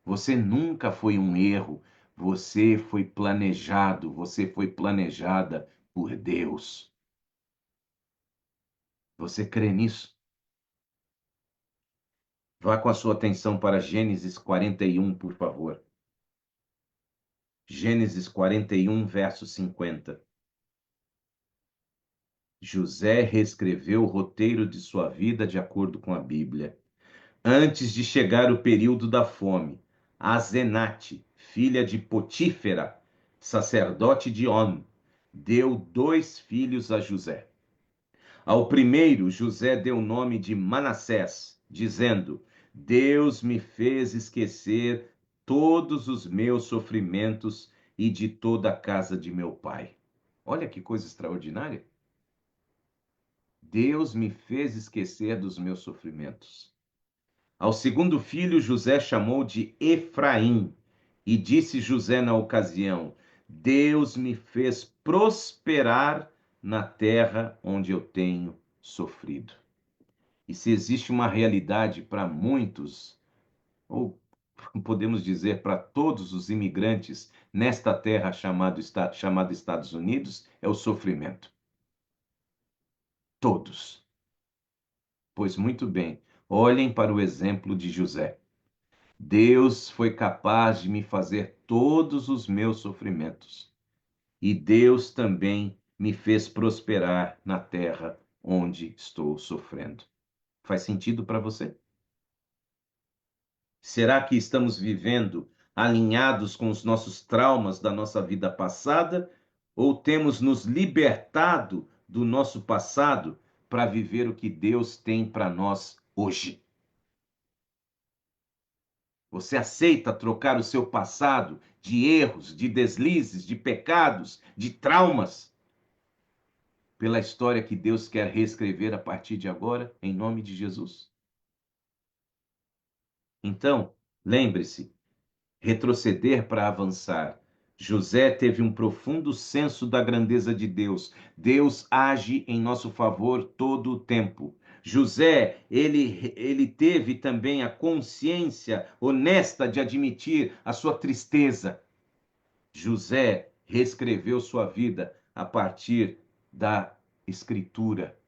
Você nunca foi um erro. Você foi planejado, você foi planejada por Deus. Você crê nisso? Vá com a sua atenção para Gênesis 41, por favor. Gênesis 41, verso 50. José reescreveu o roteiro de sua vida de acordo com a Bíblia. Antes de chegar o período da fome, Asenate, filha de Potífera, sacerdote de On, deu 2 filhos a José. Ao primeiro, José deu o nome de Manassés, dizendo: Deus me fez esquecer todos os meus sofrimentos e de toda a casa de meu pai. Olha que coisa extraordinária. Deus me fez esquecer dos meus sofrimentos. Ao segundo filho, José chamou de Efraim, e disse José na ocasião: Deus me fez prosperar na terra onde eu tenho sofrido. E se existe uma realidade para muitos, ou podemos dizer para todos os imigrantes nesta terra chamada Estados Unidos, é o sofrimento. Todos. Pois muito bem, olhem para o exemplo de José. Deus foi capaz de me fazer todos os meus sofrimentos. E Deus também me fez prosperar na terra onde estou sofrendo. Faz sentido para você? Será que estamos vivendo alinhados com os nossos traumas da nossa vida passada? Ou temos nos libertado do nosso passado para viver o que Deus tem para nós hoje? Você aceita trocar o seu passado de erros, de deslizes, de pecados, de traumas, pela história que Deus quer reescrever a partir de agora, em nome de Jesus? Então, lembre-se, retroceder para avançar. José teve um profundo senso da grandeza de Deus. Deus age em nosso favor todo o tempo. José, ele teve também a consciência honesta de admitir a sua tristeza. José reescreveu sua vida a partir da Escritura,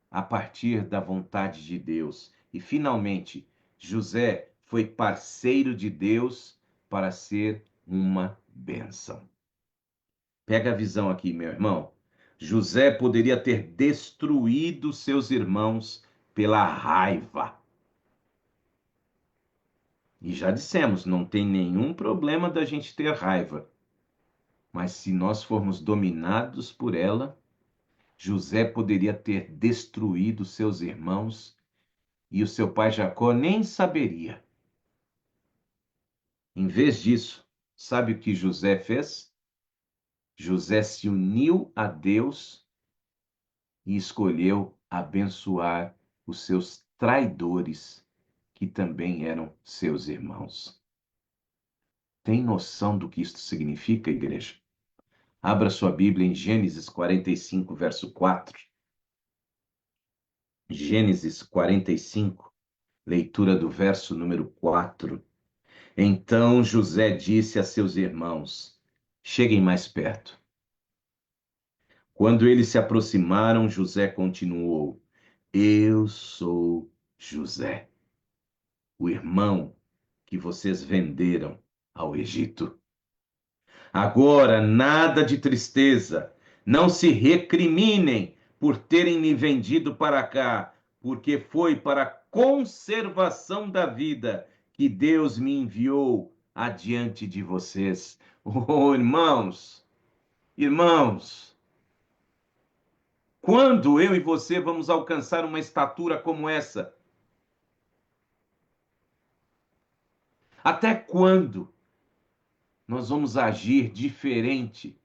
a partir da vontade de Deus. E, finalmente, José foi parceiro de Deus para ser uma bênção. Pega a visão aqui, meu irmão. José poderia ter destruído seus irmãos pela raiva. E já dissemos, não tem nenhum problema da gente ter raiva. Mas se nós formos dominados por ela, José poderia ter destruído seus irmãos e o seu pai Jacó nem saberia. Em vez disso, sabe o que José fez? José se uniu a Deus e escolheu abençoar os seus traidores, que também eram seus irmãos. Tem noção do que isto significa, igreja? Abra sua Bíblia em Gênesis 45, verso 4. Gênesis 45, leitura do verso número 4. Então José disse a seus irmãos: cheguem mais perto. Quando eles se aproximaram, José continuou: eu sou José, o irmão que vocês venderam ao Egito. Agora, nada de tristeza, não se recriminem por terem me vendido para cá, porque foi para a conservação da vida que Deus me enviou adiante de vocês. Oh, irmãos, quando eu e você vamos alcançar uma estatura como essa? Até quando nós vamos agir diferente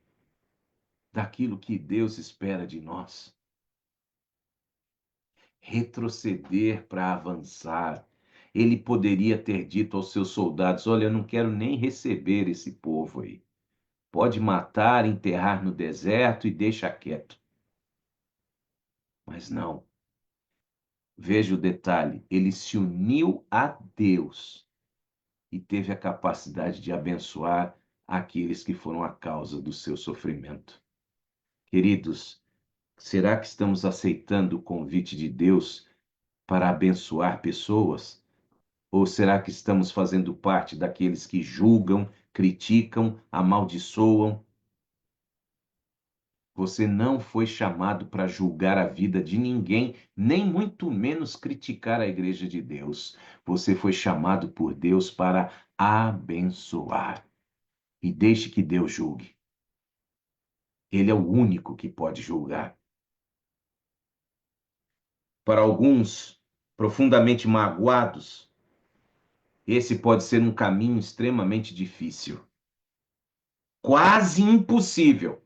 daquilo que Deus espera de nós? Retroceder para avançar. Ele poderia ter dito aos seus soldados: olha, eu não quero nem receber esse povo aí. Pode matar, enterrar no deserto e deixa quieto. Mas não. Veja o detalhe, ele se uniu a Deus e teve a capacidade de abençoar aqueles que foram a causa do seu sofrimento. Queridos, será que estamos aceitando o convite de Deus para abençoar pessoas? Ou será que estamos fazendo parte daqueles que julgam, criticam, amaldiçoam? Você não foi chamado para julgar a vida de ninguém, nem muito menos criticar a igreja de Deus. Você foi chamado por Deus para abençoar. E deixe que Deus julgue. Ele é o único que pode julgar. Para alguns profundamente magoados, esse pode ser um caminho extremamente difícil, quase impossível.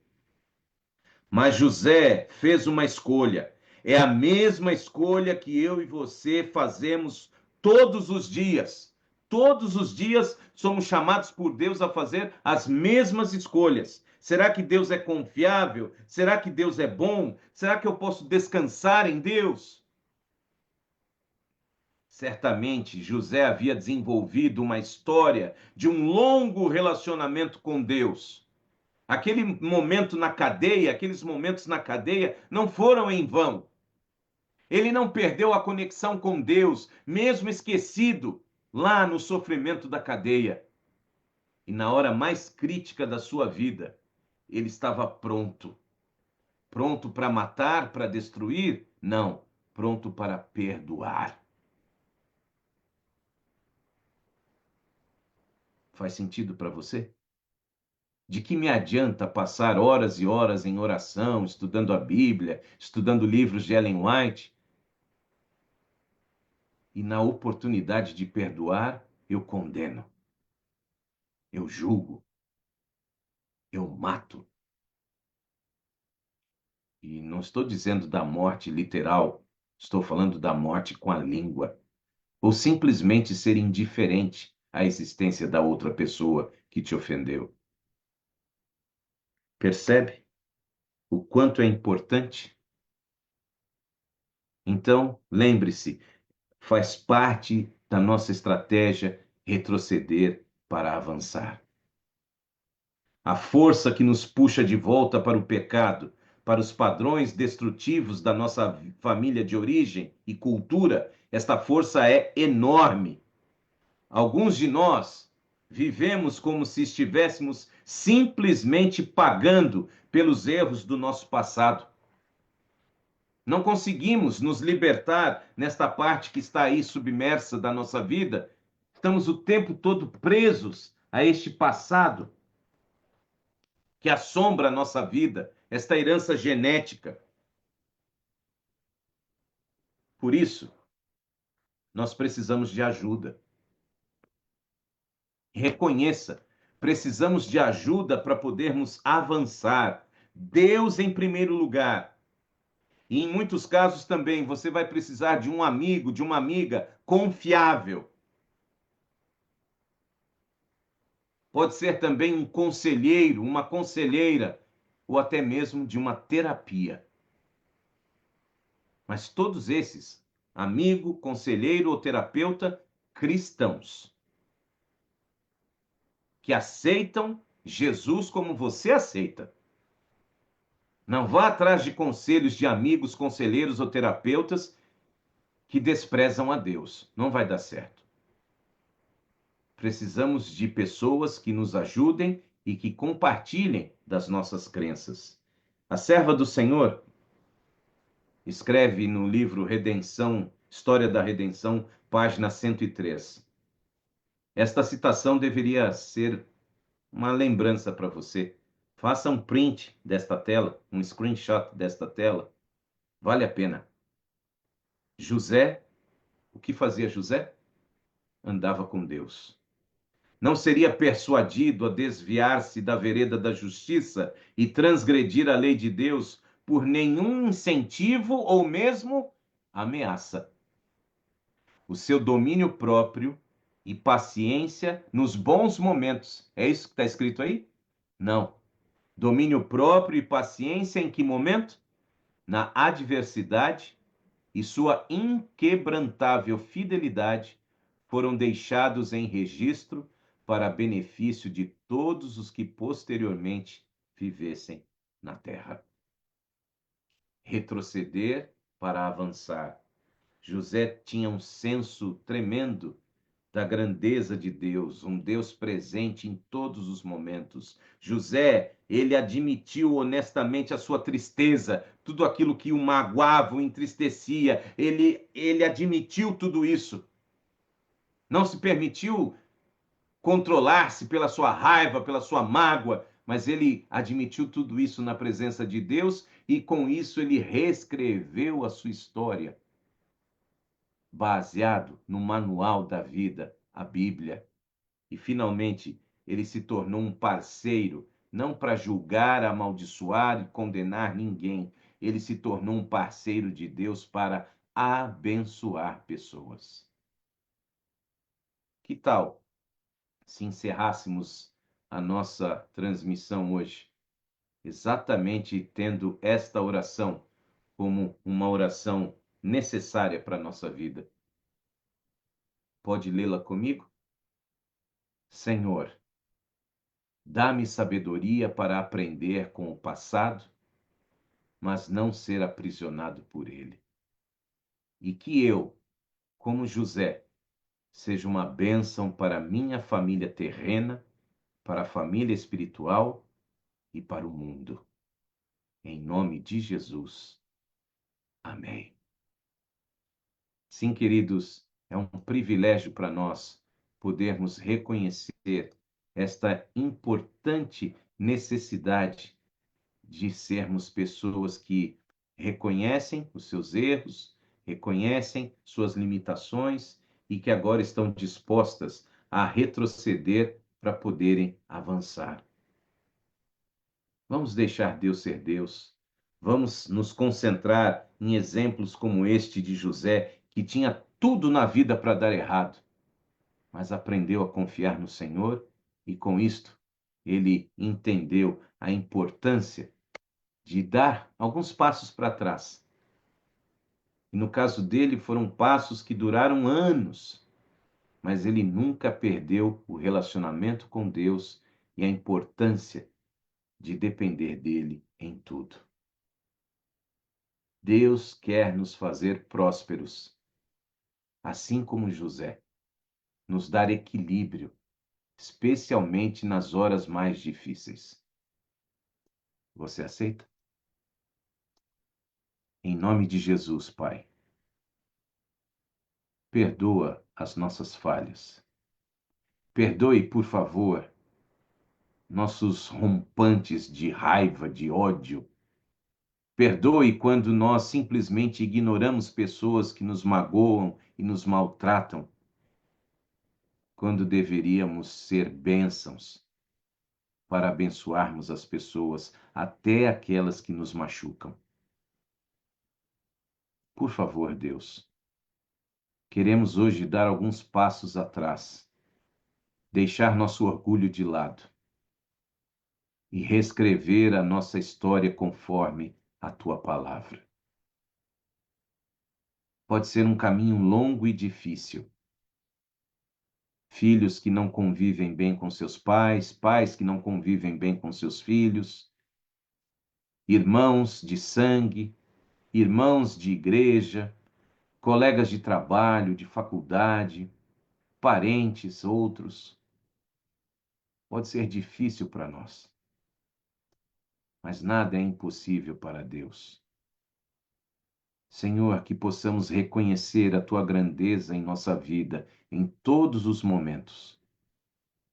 Mas José fez uma escolha. É a mesma escolha que eu e você fazemos todos os dias. Todos os dias somos chamados por Deus a fazer as mesmas escolhas. Será que Deus é confiável? Será que Deus é bom? Será que eu posso descansar em Deus? Certamente, José havia desenvolvido uma história de um longo relacionamento com Deus. Aquele momento na cadeia, aqueles momentos na cadeia não foram em vão. Ele não perdeu a conexão com Deus, mesmo esquecido lá no sofrimento da cadeia. E na hora mais crítica da sua vida, ele estava pronto. Pronto para matar, para destruir? Não, pronto para perdoar. Faz sentido para você? De que me adianta passar horas e horas em oração, estudando a Bíblia, estudando livros de Ellen White, e na oportunidade de perdoar, eu condeno, eu julgo, eu mato? E não estou dizendo da morte literal, estou falando da morte com a língua. ou simplesmente ser indiferente à existência da outra pessoa que te ofendeu. Percebe o quanto é importante? Então, lembre-se, faz parte da nossa estratégia retroceder para avançar. A força que nos puxa de volta para o pecado, para os padrões destrutivos da nossa família de origem e cultura, esta força é enorme. Alguns de nós vivemos como se estivéssemos simplesmente pagando pelos erros do nosso passado. Não conseguimos nos libertar nesta parte que está aí submersa da nossa vida. Estamos o tempo todo presos a este passado que assombra a nossa vida, esta herança genética. Por isso, nós precisamos de ajuda. Reconheça, precisamos de ajuda para podermos avançar. Deus em primeiro lugar. E em muitos casos também você vai precisar de um amigo, de uma amiga confiável. Pode ser também um conselheiro, uma conselheira, ou até mesmo de uma terapia. Mas todos esses, amigo, conselheiro ou terapeuta, cristãos, que aceitam Jesus como você aceita. Não vá atrás de conselhos de amigos, conselheiros ou terapeutas que desprezam a Deus. Não vai dar certo. Precisamos de pessoas que nos ajudem e que compartilhem das nossas crenças. A serva do Senhor escreve no livro Redenção, História da Redenção, página 103. Esta citação deveria ser uma lembrança para você. Faça um print desta tela, um screenshot desta tela. Vale a pena. José, o que fazia José? Andava com Deus. Não seria persuadido a desviar-se da vereda da justiça e transgredir a lei de Deus por nenhum incentivo ou mesmo ameaça. O seu domínio próprio e paciência nos bons momentos. É isso que está escrito aí? Não. Domínio próprio e paciência em que momento? Na adversidade, e sua inquebrantável fidelidade foram deixados em registro para benefício de todos os que posteriormente vivessem na terra. Retroceder para avançar. José tinha um senso tremendo da grandeza de Deus, um Deus presente em todos os momentos. José, ele admitiu honestamente a sua tristeza, tudo aquilo que o magoava, o entristecia, ele admitiu tudo isso. Não se permitiu controlar-se pela sua raiva, pela sua mágoa, mas ele admitiu tudo isso na presença de Deus e com isso ele reescreveu a sua história, baseado no manual da vida, a Bíblia. E finalmente ele se tornou um parceiro, não para julgar, amaldiçoar e condenar ninguém. Ele se tornou um parceiro de Deus para abençoar pessoas. Que tal se encerrássemos a nossa transmissão hoje, exatamente tendo esta oração como uma oração necessária para a nossa vida? Pode lê-la comigo? Senhor, dá-me sabedoria para aprender com o passado, mas não ser aprisionado por ele. E que eu, como José, seja uma bênção para a minha família terrena, para a família espiritual e para o mundo. Em nome de Jesus. Amém. Sim, queridos, é um privilégio para nós podermos reconhecer esta importante necessidade de sermos pessoas que reconhecem os seus erros, reconhecem suas limitações e que agora estão dispostas a retroceder para poderem avançar. Vamos deixar Deus ser Deus. Vamos nos concentrar em exemplos como este de José, que tinha tudo na vida para dar errado, mas aprendeu a confiar no Senhor e com isto ele entendeu a importância de dar alguns passos para trás. E no caso dele foram passos que duraram anos, mas ele nunca perdeu o relacionamento com Deus e a importância de depender dele em tudo. Deus quer nos fazer prósperos, assim como José, nos dar equilíbrio, especialmente nas horas mais difíceis. Você aceita? Em nome de Jesus, Pai, perdoa as nossas falhas. Perdoe, por favor, nossos rompantes de raiva, de ódio. Perdoe quando nós simplesmente ignoramos pessoas que nos magoam e nos maltratam, quando deveríamos ser bênçãos para abençoarmos as pessoas, até aquelas que nos machucam. Por favor, Deus, queremos hoje dar alguns passos atrás, deixar nosso orgulho de lado e reescrever a nossa história conforme a tua palavra. Pode ser um caminho longo e difícil. Filhos que não convivem bem com seus pais, pais que não convivem bem com seus filhos, irmãos de sangue, irmãos de igreja, colegas de trabalho, de faculdade, parentes, outros. Pode ser difícil para nós, mas nada é impossível para Deus. Senhor, que possamos reconhecer a tua grandeza em nossa vida, em todos os momentos.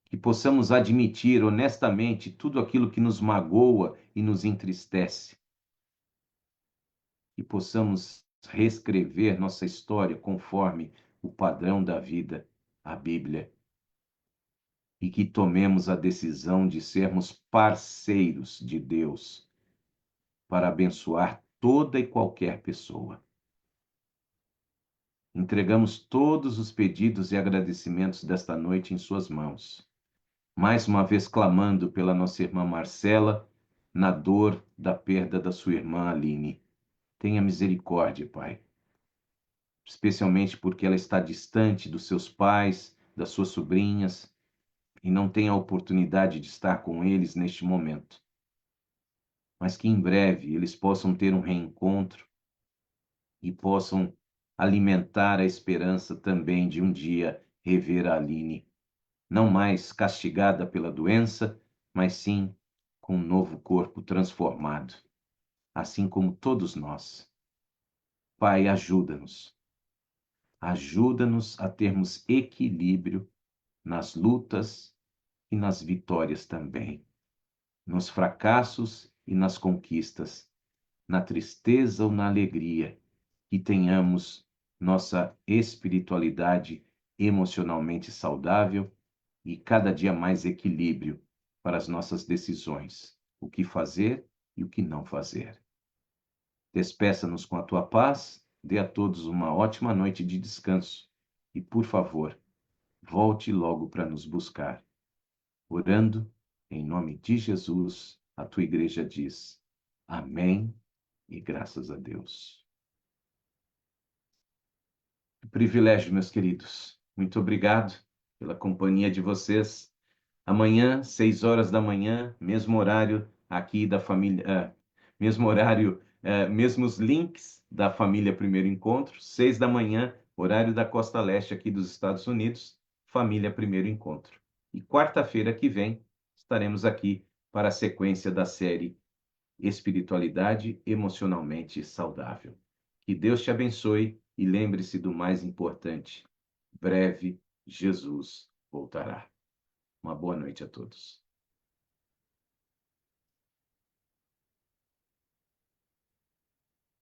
Que possamos admitir honestamente tudo aquilo que nos magoa e nos entristece. Que possamos reescrever nossa história conforme o padrão da vida, a Bíblia. E que tomemos a decisão de sermos parceiros de Deus para abençoar toda e qualquer pessoa. Entregamos todos os pedidos e agradecimentos desta noite em suas mãos. Mais uma vez clamando pela nossa irmã Marcela, na dor da perda da sua irmã Aline. Tenha misericórdia, Pai. Especialmente porque ela está distante dos seus pais, das suas sobrinhas, e não tem a oportunidade de estar com eles neste momento. Mas que em breve eles possam ter um reencontro e possam alimentar a esperança também de um dia rever a Aline, não mais castigada pela doença, mas sim com um novo corpo transformado, assim como todos nós. Pai, ajuda-nos. Ajuda-nos a termos equilíbrio nas lutas e nas vitórias também, nos fracassos e nas conquistas, na tristeza ou na alegria, que tenhamos nossa espiritualidade emocionalmente saudável e cada dia mais equilíbrio para as nossas decisões, o que fazer e o que não fazer. Despeça-nos com a tua paz, dê a todos uma ótima noite de descanso e, por favor, volte logo para nos buscar. Orando, em nome de Jesus, a tua igreja diz: Amém e graças a Deus. Que privilégio, meus queridos. Muito obrigado pela companhia de vocês. Amanhã, 6 horas da manhã, mesmo horário aqui da família, mesmo horário, mesmos links da família Primeiro Encontro, 6 da manhã, horário da Costa Leste aqui dos Estados Unidos, família Primeiro Encontro. E quarta-feira que vem estaremos aqui para a sequência da série Espiritualidade Emocionalmente Saudável. Que Deus te abençoe e lembre-se do mais importante: breve Jesus voltará. Uma boa noite a todos.